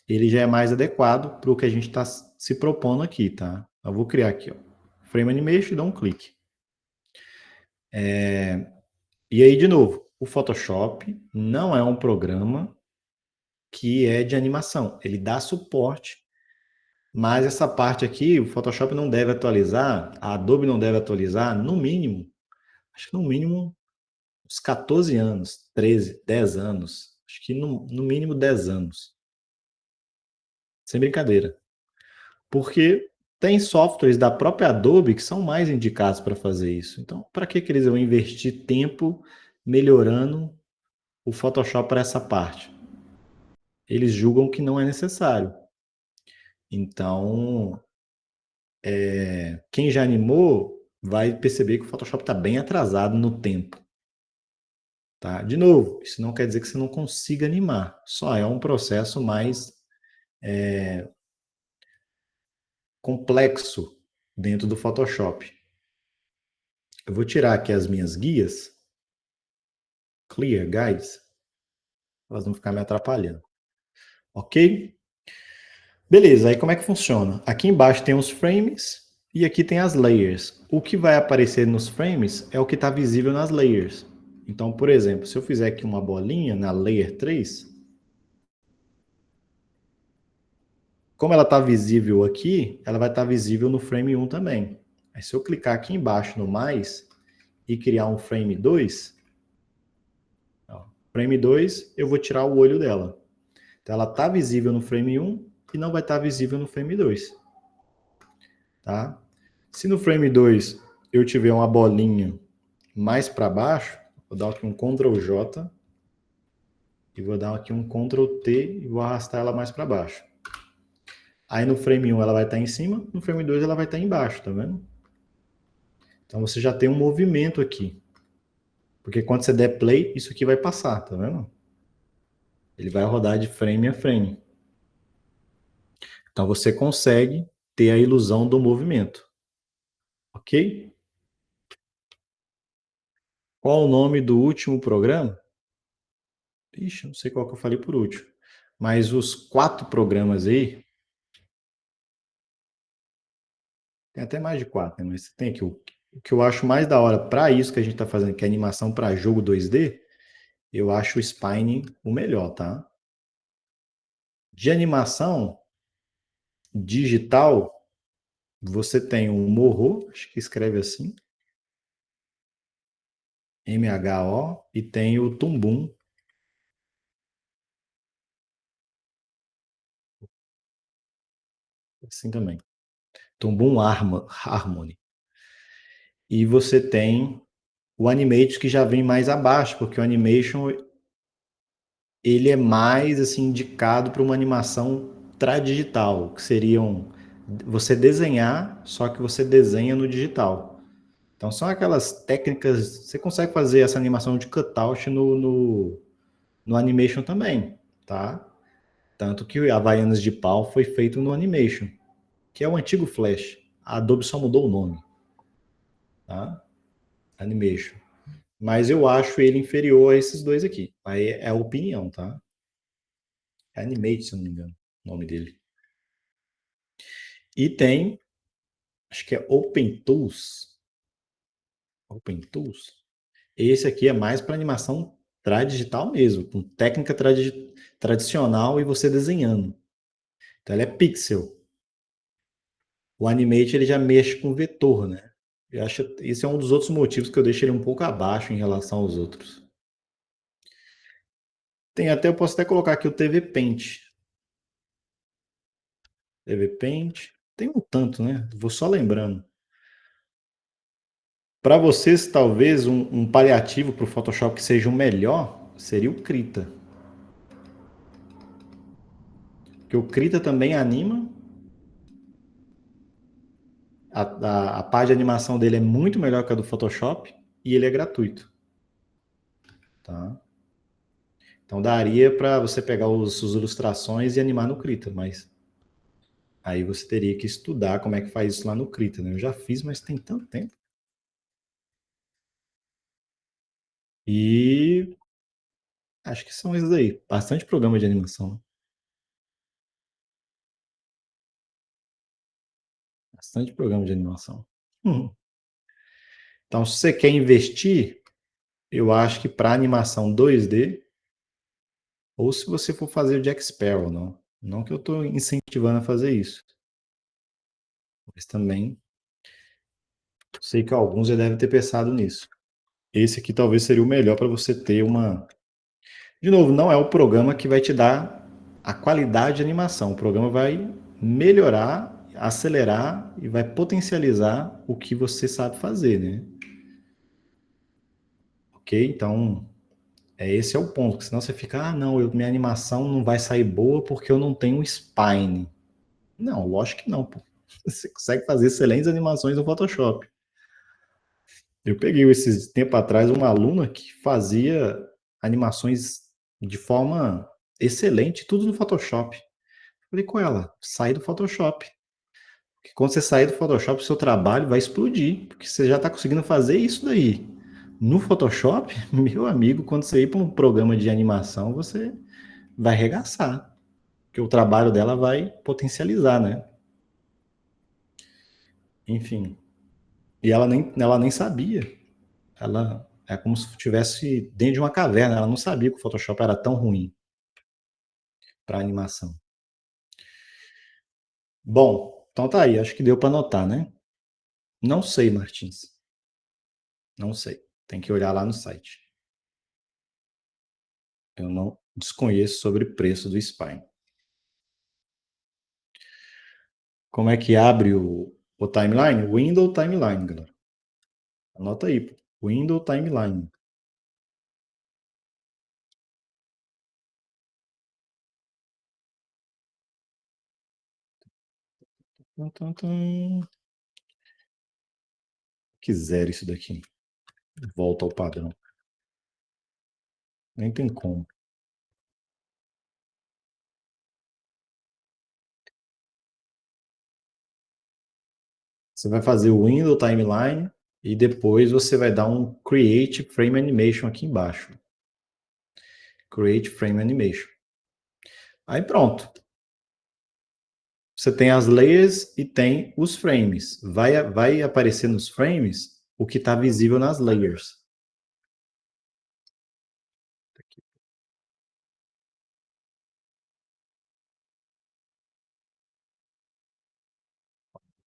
ele já é mais adequado para o que a gente está se propondo aqui, tá? Eu vou criar aqui, ó, Frame Animation e dou um clique. E aí, de novo, o Photoshop não é um programa que é de animação. Ele dá suporte, mas essa parte aqui, o Photoshop não deve atualizar, a Adobe não deve atualizar, no mínimo, acho que no mínimo uns 14 anos, 13, 10 anos. Acho que no mínimo 10 anos. Sem brincadeira. Porque tem softwares da própria Adobe que são mais indicados para fazer isso. Então, para que eles vão investir tempo melhorando o Photoshop para essa parte? Eles julgam que não é necessário. Então, quem já animou vai perceber que o Photoshop está bem atrasado no tempo. Tá? De novo, isso não quer dizer que você não consiga animar. Só é um processo mais complexo dentro do Photoshop. Eu vou tirar aqui as minhas guias, Clear Guides, elas não ficar me atrapalhando. Ok? Beleza, aí como é que funciona? Aqui embaixo tem os frames e aqui tem as layers. O que vai aparecer nos frames é o que está visível nas layers. Então, por exemplo, se eu fizer aqui uma bolinha na layer 3, como ela está visível aqui, ela vai estar visível no frame 1 também. Aí se eu clicar aqui embaixo no mais e criar um frame 2, ó, frame 2, eu vou tirar o olho dela. Então ela está visível no frame 1 e não vai estar visível no frame 2. Tá? Se no frame 2 eu tiver uma bolinha mais para baixo, vou dar aqui um Ctrl J e vou dar aqui um Ctrl T e vou arrastar ela mais para baixo. Aí no frame 1 ela vai estar em cima, no frame 2 ela vai estar embaixo, tá vendo? Então você já tem um movimento aqui. Porque quando você der play, isso aqui vai passar, tá vendo? Ele vai rodar de frame a frame. Então você consegue ter a ilusão do movimento. Ok? Qual o nome do último programa? Ixi, não sei qual que eu falei por último. Mas os 4 programas aí, tem até mais de 4, né? Mas tem aqui o que eu acho mais da hora para isso que a gente está fazendo, que é animação para jogo 2D, eu acho o Spine o melhor, tá? De animação digital, você tem o Morro, acho que escreve assim, MHO, e tem o Tumbum, assim também. Tumbum Harmony. E você tem o Animate que já vem mais abaixo, porque o Animation ele é mais assim indicado para uma animação tradigital, que seriam você desenhar, só que você desenha no digital. Então são aquelas técnicas, você consegue fazer essa animação de cutout no Animation também, tá? Tanto que o Havaianas de pau foi feito no Animation, que é o antigo Flash. A Adobe só mudou o nome, tá? Animation. Mas eu acho ele inferior a esses dois aqui. Aí é a opinião, tá? É Animate, se eu não me engano, o nome dele. E tem, acho que é Open Tools. Open Tools. Esse aqui é mais para animação tradigital mesmo, com técnica tradicional e você desenhando. Então ele é pixel. O Animate ele já mexe com vetor, né? Eu acho esse é um dos outros motivos que eu deixo ele um pouco abaixo em relação aos outros. Tem até, eu posso até colocar aqui o TV Paint. TV Paint. Tem um tanto, né? Vou só lembrando. Para vocês, talvez um paliativo para o Photoshop que seja o melhor seria o Krita. Porque o Krita também anima. A parte de animação dele é muito melhor que a do Photoshop e ele é gratuito. Tá? Então daria para você pegar as ilustrações e animar no Krita, mas Aí você teria que estudar como é que faz isso lá no Krita, né? Eu já fiz, mas tem tanto tempo. E acho que são esses aí. Bastante programa de animação. Bastante programa de animação. Hum. Então, se você quer investir, eu acho que para animação 2D, ou se você for fazer o Jack Sparrow, não. Não que eu estou incentivando a fazer isso. Mas também sei que alguns já devem ter pensado nisso. Esse aqui talvez seria o melhor para você ter uma. De novo, não é o programa que vai te dar a qualidade de animação. O programa vai melhorar, acelerar e vai potencializar o que você sabe fazer, né? Ok? Então, esse é o ponto. Senão você fica, ah, não, minha animação não vai sair boa porque eu não tenho spine. Não, lógico que não, pô. Você consegue fazer excelentes animações no Photoshop. Eu peguei esses tempo atrás uma aluna que fazia animações de forma excelente, tudo no Photoshop. Falei com ela, sai do Photoshop. Porque quando você sair do Photoshop, o seu trabalho vai explodir, porque você já está conseguindo fazer isso daí. No Photoshop, meu amigo, quando você ir para um programa de animação, você vai arregaçar. Porque o trabalho dela vai potencializar, né? Enfim. E ela nem sabia. Ela é como se estivesse dentro de uma caverna. Ela não sabia que o Photoshop era tão ruim para animação. Bom, então tá aí. Acho que deu para notar, né? Não sei, Martins. Não sei. Tem que olhar lá no site. Eu não desconheço sobre o preço do Spine. Como é que abre o timeline? Window Timeline, galera. Anota aí, pô. Window Timeline. Tum, tum, tum. Quiser isso daqui. Volta ao padrão. Nem tem como. Você vai fazer o Window Timeline e depois você vai dar um Create Frame Animation aqui embaixo. Create Frame Animation. Aí pronto. Você tem as layers e tem os frames. Vai aparecer nos frames o que está visível nas layers.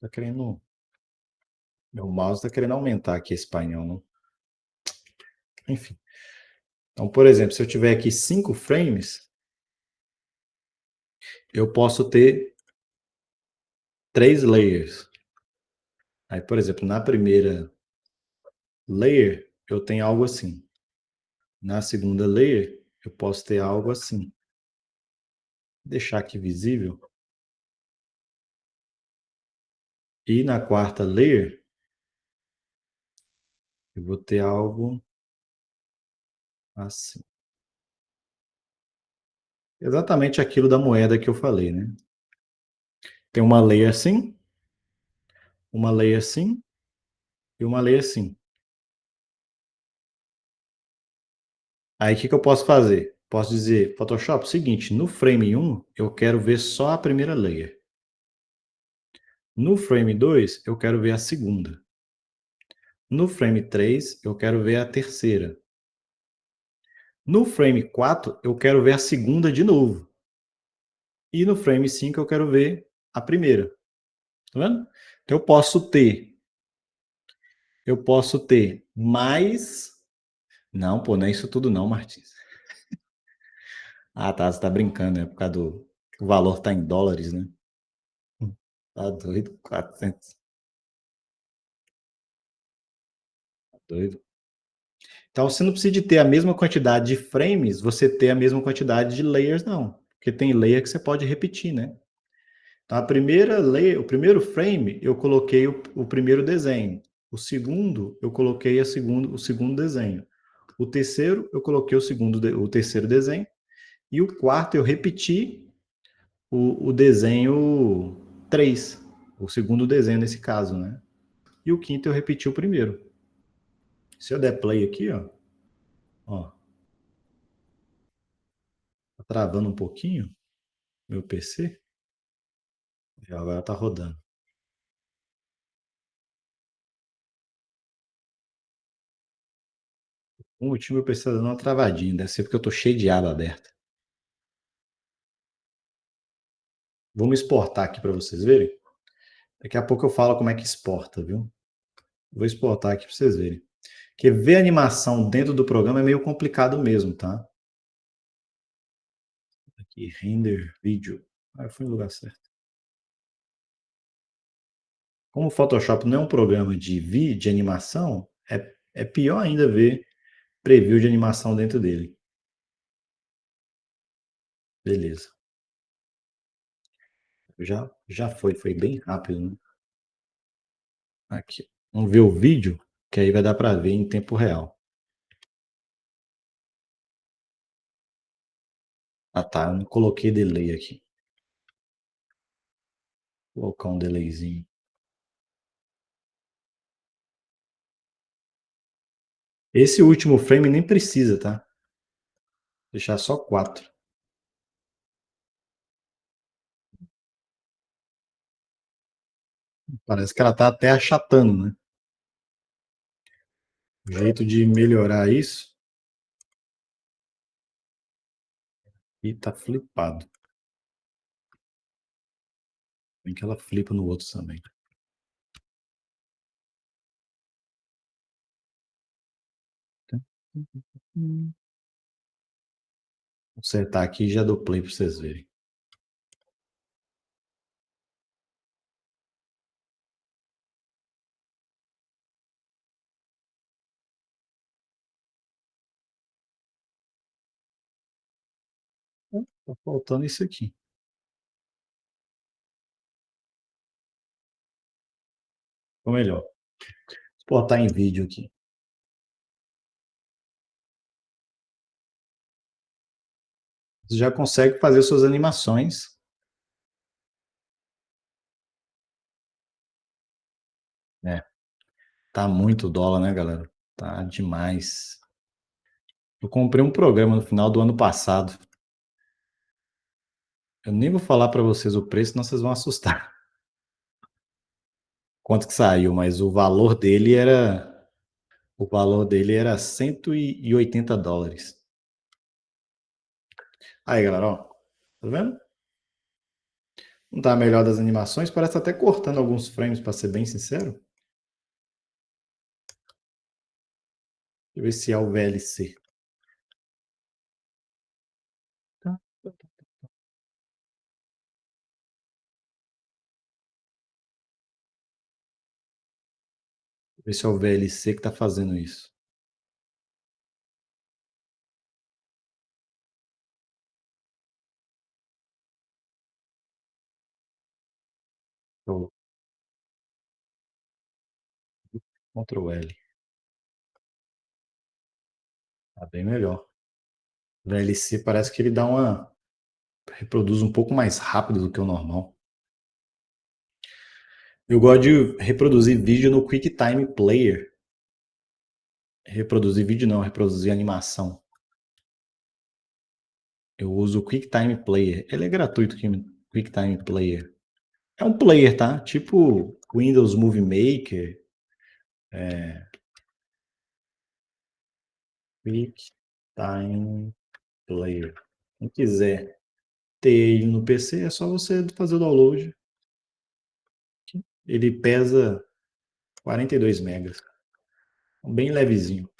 Tá querendo. Meu mouse está querendo aumentar aqui esse painel, não? Enfim. Então, por exemplo, se eu tiver aqui 5 frames, eu posso ter 3 layers. Aí, por exemplo, na primeira layer, eu tenho algo assim. Na segunda layer, eu posso ter algo assim. Vou deixar aqui visível. E na quarta layer, eu vou ter algo assim. Exatamente aquilo da moeda que eu falei, né? Tem uma layer assim e uma layer assim. Aí o que eu posso fazer? Posso dizer, Photoshop, seguinte, no frame 1 eu quero ver só a primeira layer. No frame 2 eu quero ver a segunda. No frame 3 eu quero ver a terceira. No frame 4 eu quero ver a segunda de novo. E no frame 5 eu quero ver a primeira. Tá vendo? Então eu posso ter mais. Não, pô, não é isso tudo não, Martins. Ah, tá, você tá brincando, né? Por causa do. O valor tá em dólares, né? Tá doido, 400. Tá doido. Então você não precisa de ter a mesma quantidade de frames, você ter a mesma quantidade de layers, não. Porque tem layer que você pode repetir, né? Então a primeira layer, o primeiro frame, eu coloquei o primeiro desenho. O segundo, eu coloquei o segundo desenho. O terceiro, eu coloquei o terceiro desenho. E o quarto, eu repeti o desenho três. O segundo desenho nesse caso, né? E o quinto eu repeti o primeiro. Se eu der play aqui, ó, tá travando um pouquinho meu PC. E agora tá rodando. Um motivo meu PC tá dando uma travadinha. Deve ser porque eu tô cheio de aba aberta. Vou me exportar aqui para vocês verem. Daqui a pouco eu falo como é que exporta, viu? Vou exportar aqui para vocês verem. Porque ver animação dentro do programa é meio complicado mesmo, tá? Aqui, render vídeo. Ah, eu fui no lugar certo. Como o Photoshop não é um programa de vídeo, de animação, é pior ainda ver preview de animação dentro dele. Beleza. Já foi bem rápido, né? Aqui. Vamos ver o vídeo, que aí vai dar para ver em tempo real. Ah tá, eu não coloquei delay aqui. Vou colocar um delayzinho. Esse último frame nem precisa, tá? Deixar só 4. Parece que ela tá até achatando, né? O jeito de melhorar isso. E tá flipado. Bem que ela flipa no outro também. Vou acertar aqui e já dou play pra vocês verem. Tá faltando isso aqui. Ou melhor, exportar em vídeo aqui. Você já consegue fazer suas animações. É, tá muito dólar, né, galera? Tá demais. Eu comprei um programa no final do ano passado. Eu nem vou falar para vocês o preço, senão vocês vão assustar. Quanto que saiu, mas o valor dele era US$ 180. Aí, galera, ó. Tá vendo? Não tá a melhor das animações, parece tá até cortando alguns frames, para ser bem sincero. Deixa eu ver se é o VLC. Tá. Ver se é o VLC que tá fazendo isso. Show. Ctrl L. Tá bem melhor. O VLC parece que ele dá uma. Reproduz um pouco mais rápido do que o normal. Eu gosto de reproduzir vídeo no QuickTime Player. Reproduzir vídeo não, reproduzir animação. Eu uso o QuickTime Player. Ele é gratuito aqui, QuickTime Player. É um player, tá? Tipo Windows Movie Maker. QuickTime Player. Quem quiser ter ele no PC, é só você fazer o download. Ele pesa 42 megas. Bem levezinho.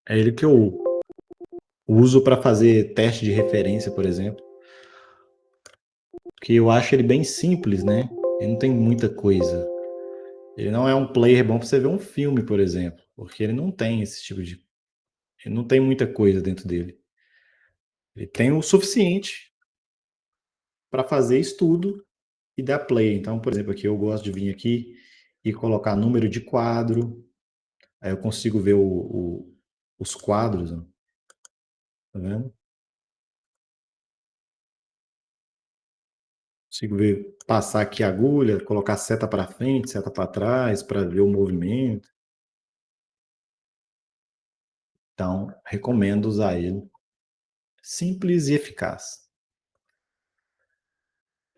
É ele que eu uso para fazer teste de referência, por exemplo. Porque eu acho ele bem simples, né? Ele não tem muita coisa. Ele não é um player bom para você ver um filme, por exemplo. Porque ele não tem esse tipo de. Ele não tem muita coisa dentro dele. Ele tem o suficiente para fazer estudo e dar play. Então, por exemplo, aqui eu gosto de vir aqui e colocar número de quadro. Aí eu consigo ver os quadros, ó. Tá vendo? Consigo ver, passar aqui a agulha, colocar seta para frente, seta para trás, para ver o movimento. Então, recomendo usar ele. Simples e eficaz.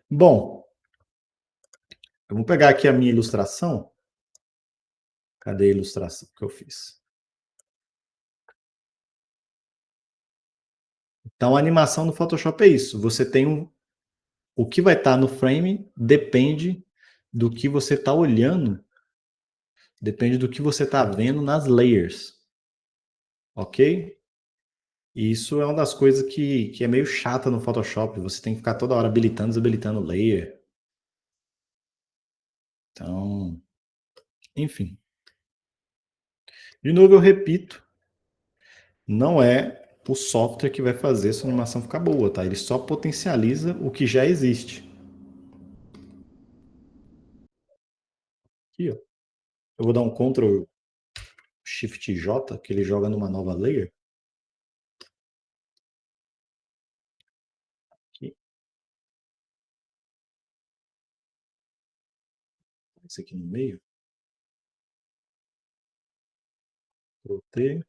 Bom, eu vou pegar aqui a minha ilustração. Cadê a ilustração que eu fiz? Então, a animação no Photoshop é isso. Você tem o que vai estar no frame depende do que você está olhando, depende do que você está vendo nas layers, ok? E isso é uma das coisas que é meio chata no Photoshop. Você tem que ficar toda hora habilitando e desabilitando layer. Então, enfim. De novo, eu repito, não é o software que vai fazer sua animação ficar boa, tá? Ele só potencializa o que já existe. Aqui, ó. Eu vou dar um Ctrl Shift J, que ele joga numa nova layer. Aqui. Esse aqui no meio. Ctrl T.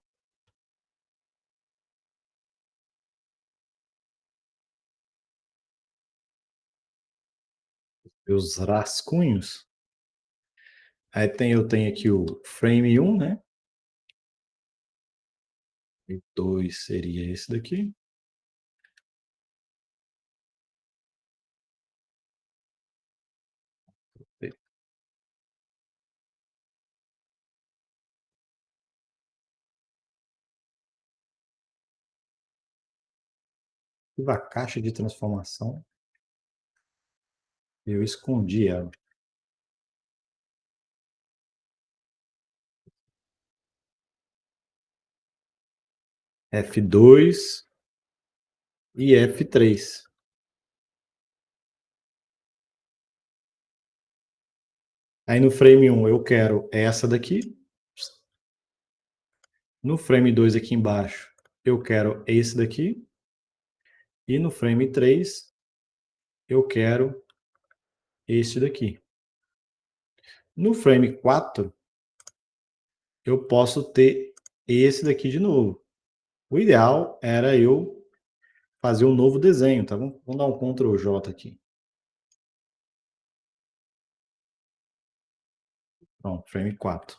Os rascunhos. Aí eu tenho aqui o frame 1, né? E 2 seria esse daqui. A caixa de transformação. Eu escondi ela. F2 e F3. Aí no frame 1 eu quero essa daqui. No frame 2 aqui embaixo eu quero esse daqui. E no frame 3 eu quero esse daqui. No frame 4 eu posso ter esse daqui de novo. O ideal era eu fazer um novo desenho, tá? Vamos dar um Ctrl J aqui. Pronto, frame 4.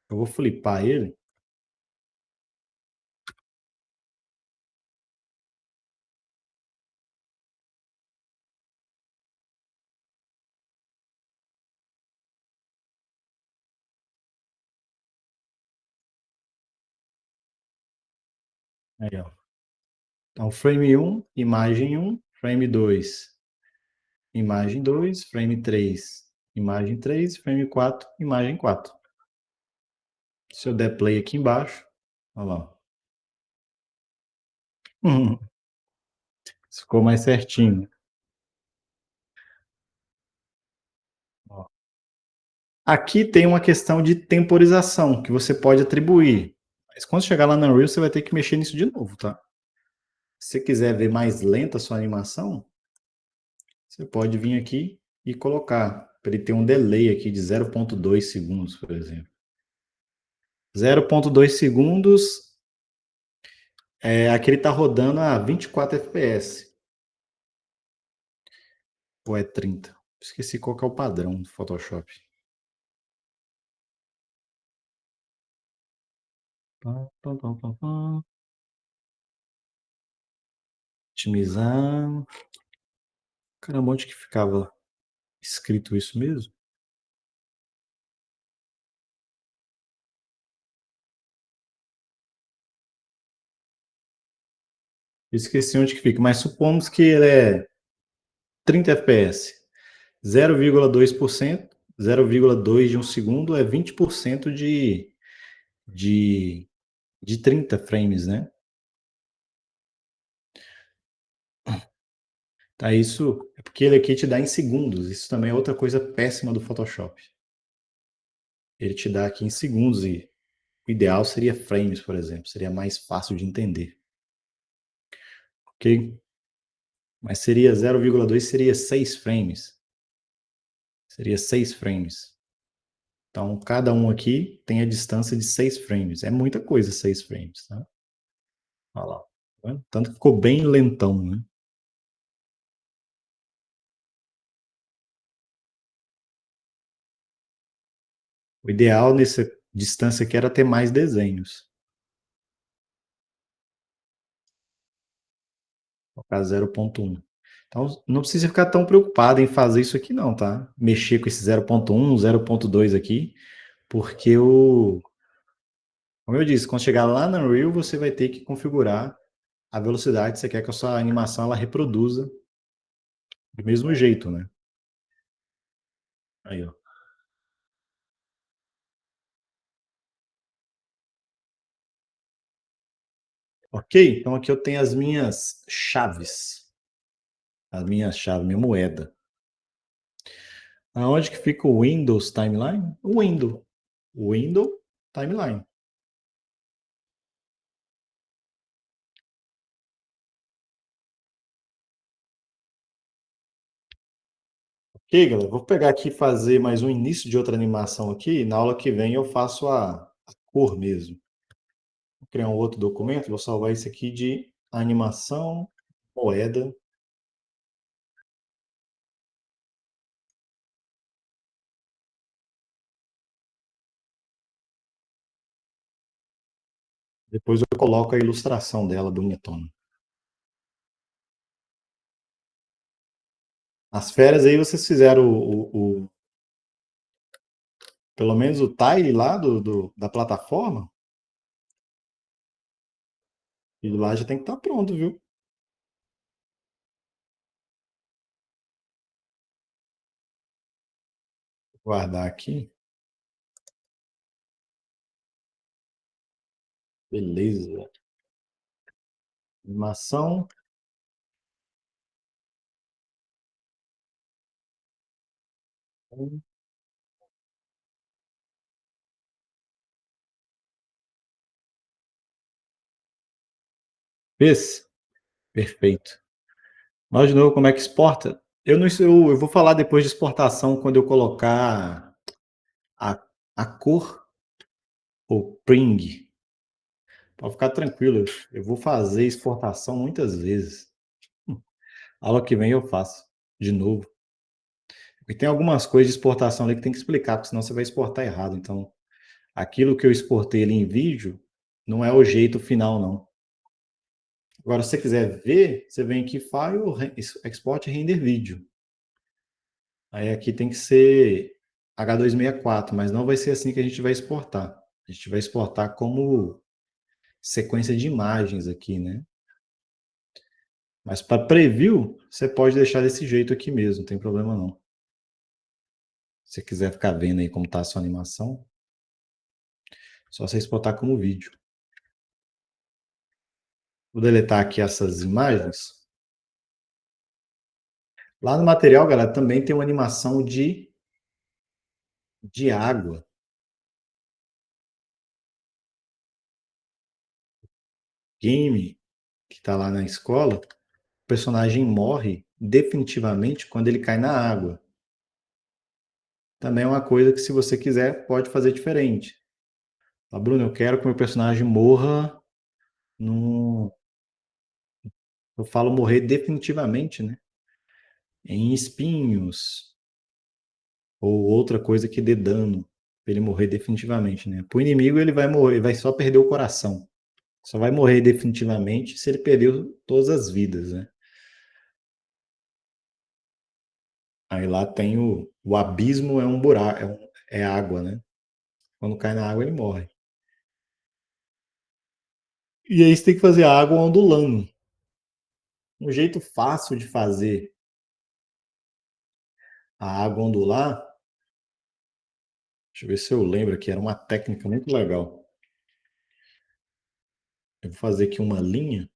Eu vou flipar ele. Aí, ó. Então, frame 1, imagem 1, frame 2, imagem 2, frame 3, imagem 3, frame 4, imagem 4. Se eu der play aqui embaixo, olha lá. Ficou mais certinho. Aqui tem uma questão de temporização que você pode atribuir. Mas quando chegar lá na Unreal, você vai ter que mexer nisso de novo, tá? Se você quiser ver mais lenta a sua animação, você pode vir aqui e colocar, para ele ter um delay aqui de 0,2 segundos, por exemplo. 0,2 segundos, aqui ele está rodando a 24 FPS. Ou é 30? Esqueci qual que é o padrão do Photoshop. Otimizar. Caramba, onde que ficava escrito isso mesmo? Esqueci onde que fica, mas supomos que ele é 30 FPS. 0,2%, 0,2 de um segundo é 20% de, de 30 frames, né? Tá, isso é porque ele aqui te dá em segundos. Isso também é outra coisa péssima do Photoshop. Ele te dá aqui em segundos e o ideal seria frames, por exemplo. Seria mais fácil de entender. Ok? Mas seria 0,2 seria 6 frames. Seria 6 frames. Então, cada um aqui tem a distância de 6 frames. É muita coisa, 6 frames, tá? Olha lá. Tá. Tanto que ficou bem lentão, né? O ideal nessa distância aqui era ter mais desenhos. No caso, 0,1. Então, não precisa ficar tão preocupado em fazer isso aqui não, tá? Mexer com esse 0,1, 0,2 aqui, porque como eu disse, quando chegar lá na Unreal, você vai ter que configurar a velocidade que você quer que a sua animação ela reproduza do mesmo jeito, né? Aí, ó. Ok? Então aqui eu tenho as minhas chaves. A minha chave, minha moeda. Aonde que fica o Windows Timeline? O Windows Timeline. Ok, galera, vou pegar aqui e fazer mais um início de outra animação aqui. Na aula que vem eu faço a cor mesmo. Vou criar um outro documento, vou salvar esse aqui de animação, moeda. Depois eu coloco a ilustração dela bonitona. As férias aí vocês fizeram pelo menos o tile lá da plataforma. E lá já tem que estar pronto, viu? Guardar aqui. Beleza. Animação. Fez? Perfeito. Mas de novo, como é que exporta? Eu não sei, eu vou falar depois de exportação quando eu colocar a, a cor ou pring. Pode ficar tranquilo, eu vou fazer exportação muitas vezes. Aula que vem eu faço de novo. E tem algumas coisas de exportação ali que tem que explicar, porque senão você vai exportar errado. Então, aquilo que eu exportei ali em vídeo não é o jeito final, não. Agora, se você quiser ver, você vem aqui, File, Export Render Vídeo. Aí aqui tem que ser H264, mas não vai ser assim que a gente vai exportar. A gente vai exportar como sequência de imagens aqui, né? Mas para preview, você pode deixar desse jeito aqui mesmo, não tem problema não. Se você quiser ficar vendo aí como está a sua animação, só você exportar como vídeo. Vou deletar aqui essas imagens. Lá no material, galera, também tem uma animação de água. Game, que está lá na escola, o personagem morre definitivamente quando ele cai na água. Também é uma coisa que, se você quiser, pode fazer diferente. Ah, Bruno, eu quero que o meu personagem morra num. Eu falo morrer definitivamente, né? Em espinhos ou outra coisa que dê dano pra ele morrer definitivamente, né? Pro inimigo ele vai morrer, ele vai só perder o coração. Só vai morrer definitivamente se ele perdeu todas as vidas, né? Aí lá tem o abismo é um buraco, é água, né? Quando cai na água ele morre. E aí você tem que fazer a água ondulando. Um jeito fácil de fazer a água ondular, deixa eu ver se eu lembro aqui, era uma técnica muito legal. Eu vou fazer aqui uma linha.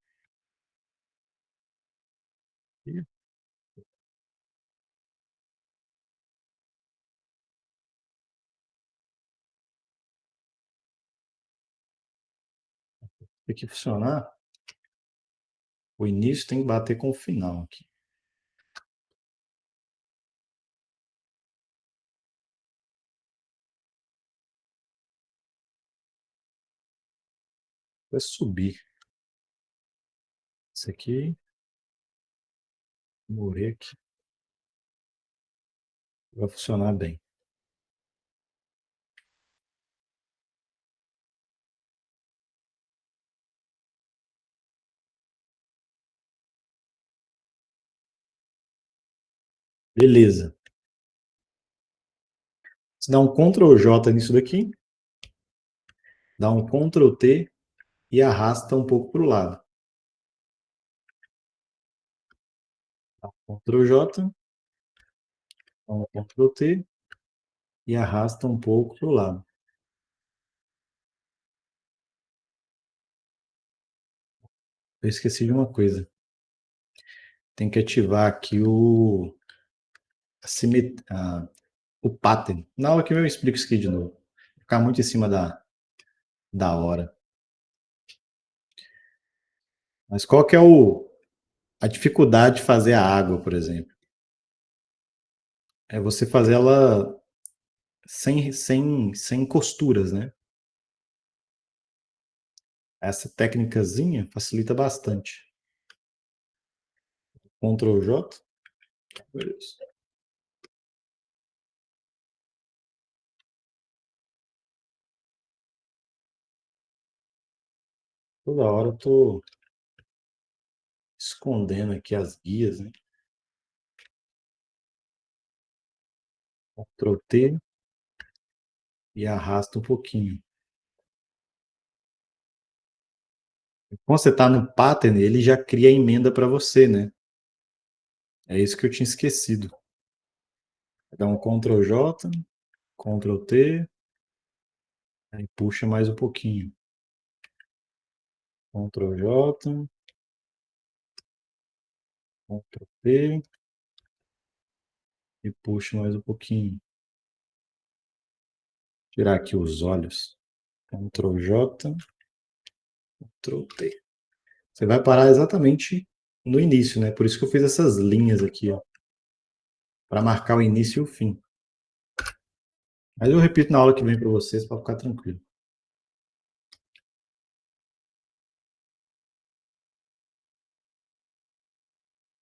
Tem que funcionar. O início tem que bater com o final aqui. Vai subir. Isso aqui, morrer aqui. Vai funcionar bem. Beleza. Você dá um Ctrl J nisso daqui, dá um Ctrl T e arrasta um pouco para o lado. Dá um Ctrl J, dá um Ctrl T e arrasta um pouco para o lado. Eu esqueci de uma coisa. Tem que ativar aqui o pattern. Na aula que eu explico isso aqui de novo. Ficar muito em cima da hora. Mas qual que é a dificuldade de fazer a água, por exemplo? É você fazer ela sem costuras, né? Essa técnicazinha facilita bastante. Ctrl J. Beleza. Toda hora eu tô escondendo aqui as guias, né? Ctrl T e arrasta um pouquinho. Quando você está no pattern, ele já cria a emenda para você, né? É isso que eu tinha esquecido. Dá um Ctrl J, Ctrl T, aí puxa mais um pouquinho. Ctrl J, Ctrl T e puxa mais um pouquinho. Tirar aqui os olhos. Ctrl J, Ctrl T. Você vai parar exatamente no início, né? Por isso que eu fiz essas linhas aqui, ó, para marcar o início e o fim. Mas eu repito na aula que vem para vocês para ficar tranquilo.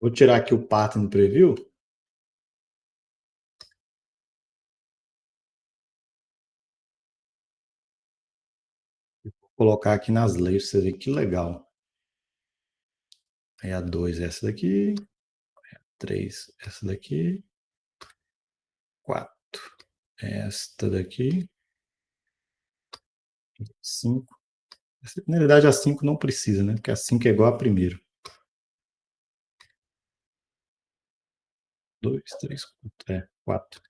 Vou tirar aqui o pattern preview. Vou colocar aqui nas layers, você vê que legal. Aí a 2 é essa daqui, 3 essa daqui, 4 esta daqui, 5. Na realidade a 5 não precisa, né? Porque a 5 é igual a primeiro. 2, 3, 4. 4.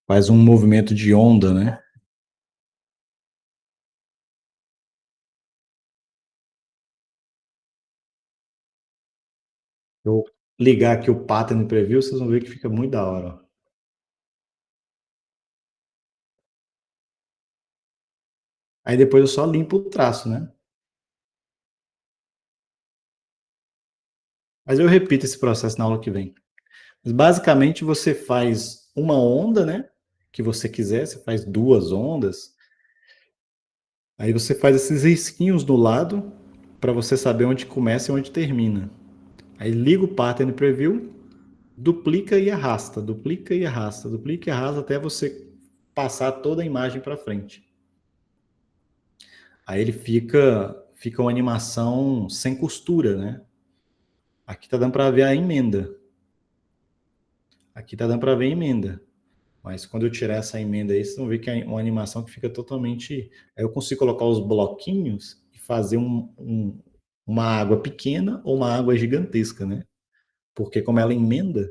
Faz um movimento de onda, né? Eu ligar aqui o pattern preview, vocês vão ver que fica muito da hora. Ó. Aí depois eu só limpo o traço, né? Mas eu repito esse processo na aula que vem. Mas basicamente você faz uma onda, né? Que você quiser, você faz duas ondas. Aí você faz esses risquinhos do lado para você saber onde começa e onde termina. Aí liga o pattern preview, duplica e arrasta, duplica e arrasta, duplica e arrasta até você passar toda a imagem para frente. Aí ele fica uma animação sem costura, né? Aqui tá dando para ver a emenda. Aqui tá dando para ver a emenda. Mas quando eu tirar essa emenda aí, vocês vão ver que é uma animação que fica totalmente. Aí eu consigo colocar os bloquinhos e fazer uma água pequena ou uma água gigantesca, né? Porque como ela emenda,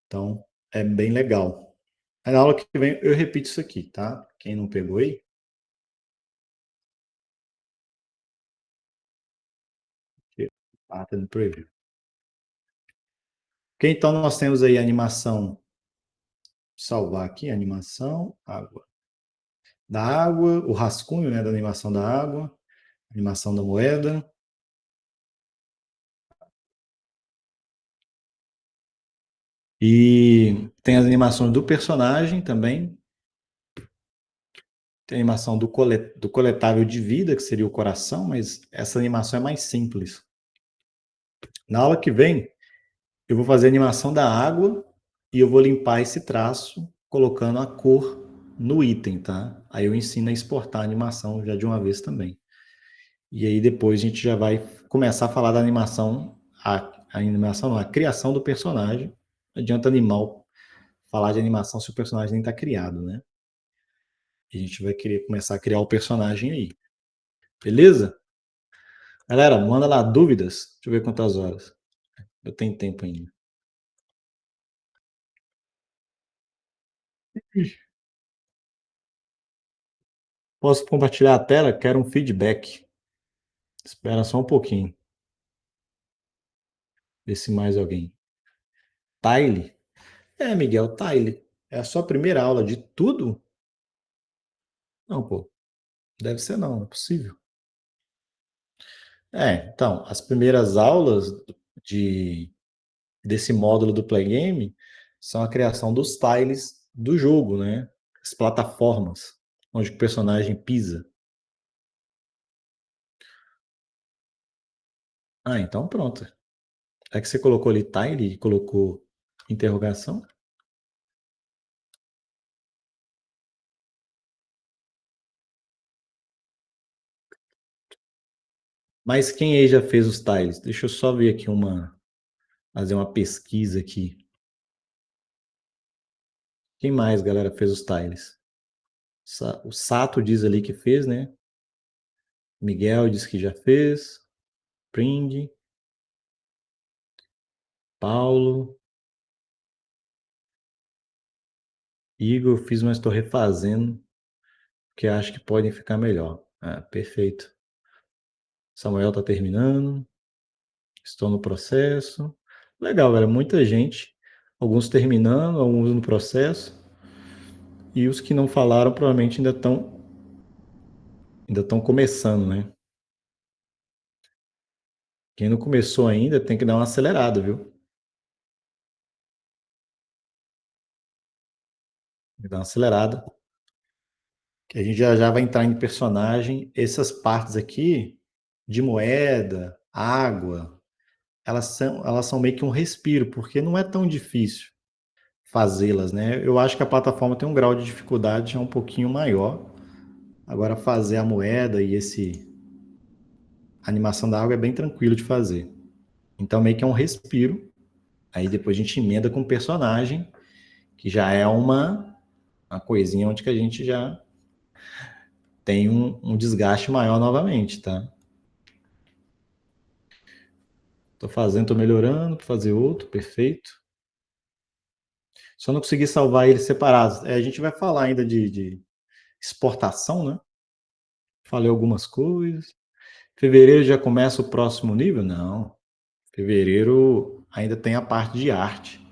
então é bem legal. Aí na aula que vem eu repito isso aqui, tá? Quem não pegou aí, no preview. Ok, então nós temos aí a animação, salvar aqui, animação, água. Da água, o rascunho, né, da animação da água, animação da moeda. E tem as animações do personagem também. Tem a animação do coletável de vida, que seria o coração, mas essa animação é mais simples. Na aula que vem, eu vou fazer a animação da água e eu vou limpar esse traço colocando a cor no item, tá? Aí eu ensino a exportar a animação já de uma vez também. E aí depois a gente já vai começar a falar da animação, a animação não, a criação do personagem. Não adianta animal falar de animação se o personagem nem está criado, né? E a gente vai querer começar a criar o personagem aí. Beleza? Galera, manda lá dúvidas. Deixa eu ver quantas horas. Eu tenho tempo ainda. Posso compartilhar a tela? Quero um feedback. Espera só um pouquinho. Ver se mais alguém. Tile? É, Miguel, Tile. É a sua primeira aula de tudo? Não, pô. Deve ser não, não é possível. É, então, as primeiras aulas de, desse módulo do Play Game são a criação dos tiles do jogo, né? As plataformas onde o personagem pisa. Ah, então pronto. É que você colocou ali tile e colocou interrogação? Mas quem aí já fez os tiles? Deixa eu só ver aqui fazer uma pesquisa aqui. Quem mais, galera, fez os tiles? O Sato diz ali que fez, né? Miguel diz que já fez. Pring, Paulo, Igor, fiz, mas estou refazendo, porque acho que podem ficar melhor. Ah, perfeito. Samuel está terminando. Estou no processo. Legal, galera. Muita gente. Alguns terminando, alguns no processo. E os que não falaram provavelmente ainda estão começando, né? Quem não começou ainda tem que dar uma acelerada, viu? Tem que dar uma acelerada. Que a gente já já vai entrar em personagem. Essas partes aqui de moeda, água, elas são meio que um respiro, porque não é tão difícil fazê-las, né? Eu acho que a plataforma tem um grau de dificuldade já um pouquinho maior. Agora fazer a moeda e a animação da água é bem tranquilo de fazer. Então meio que é um respiro. Aí depois a gente emenda com o personagem, que já é uma coisinha onde que a gente já tem um desgaste maior novamente, tá? Tô fazendo, tô melhorando para fazer outro, perfeito. Só não consegui salvar eles separados. A gente vai falar ainda de exportação, né? Falei algumas coisas. Fevereiro já começa o próximo nível? Não. Fevereiro ainda tem a parte de arte.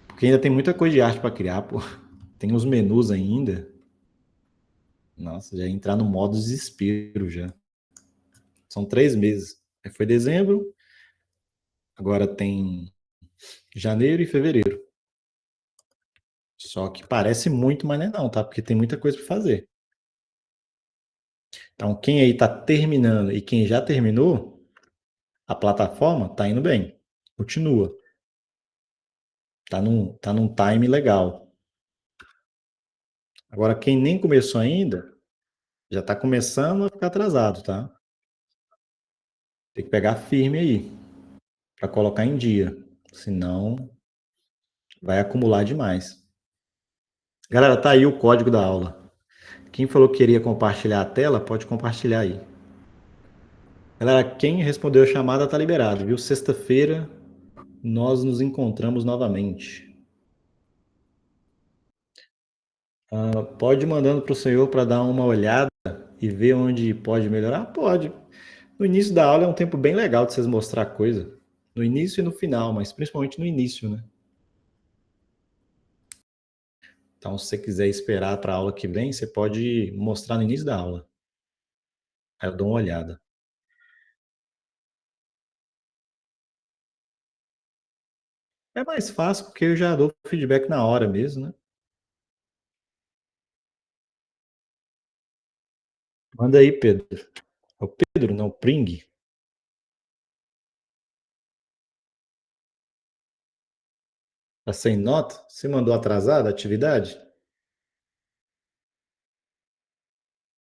Porque ainda tem muita coisa de arte para criar, pô. Tem os menus ainda. Nossa, já entrar no modo desespero já. São 3 meses. Aí foi dezembro, agora tem janeiro e fevereiro. Só que parece muito, mas não é não, tá? Porque tem muita coisa para fazer. Então, quem aí tá terminando e quem já terminou, a plataforma tá indo bem. Continua. Tá num time legal. Agora, quem nem começou ainda, já tá começando a ficar atrasado, tá? Tem que pegar firme aí para colocar em dia. Senão, vai acumular demais. Galera, tá aí o código da aula. Quem falou que queria compartilhar a tela, pode compartilhar aí. Galera, quem respondeu a chamada tá liberado, viu? Sexta-feira nós nos encontramos novamente. Pode ir mandando para o senhor para dar uma olhada e ver onde pode melhorar? Pode. No início da aula é um tempo bem legal de vocês mostrar coisa. No início e no final, mas principalmente no início, né? Então, se você quiser esperar para a aula que vem, você pode mostrar no início da aula. Aí eu dou uma olhada. É mais fácil porque eu já dou feedback na hora mesmo, né? Manda aí, Pedro. É o Pedro, não, o Pring. Tá sem nota? Você mandou atrasada a atividade?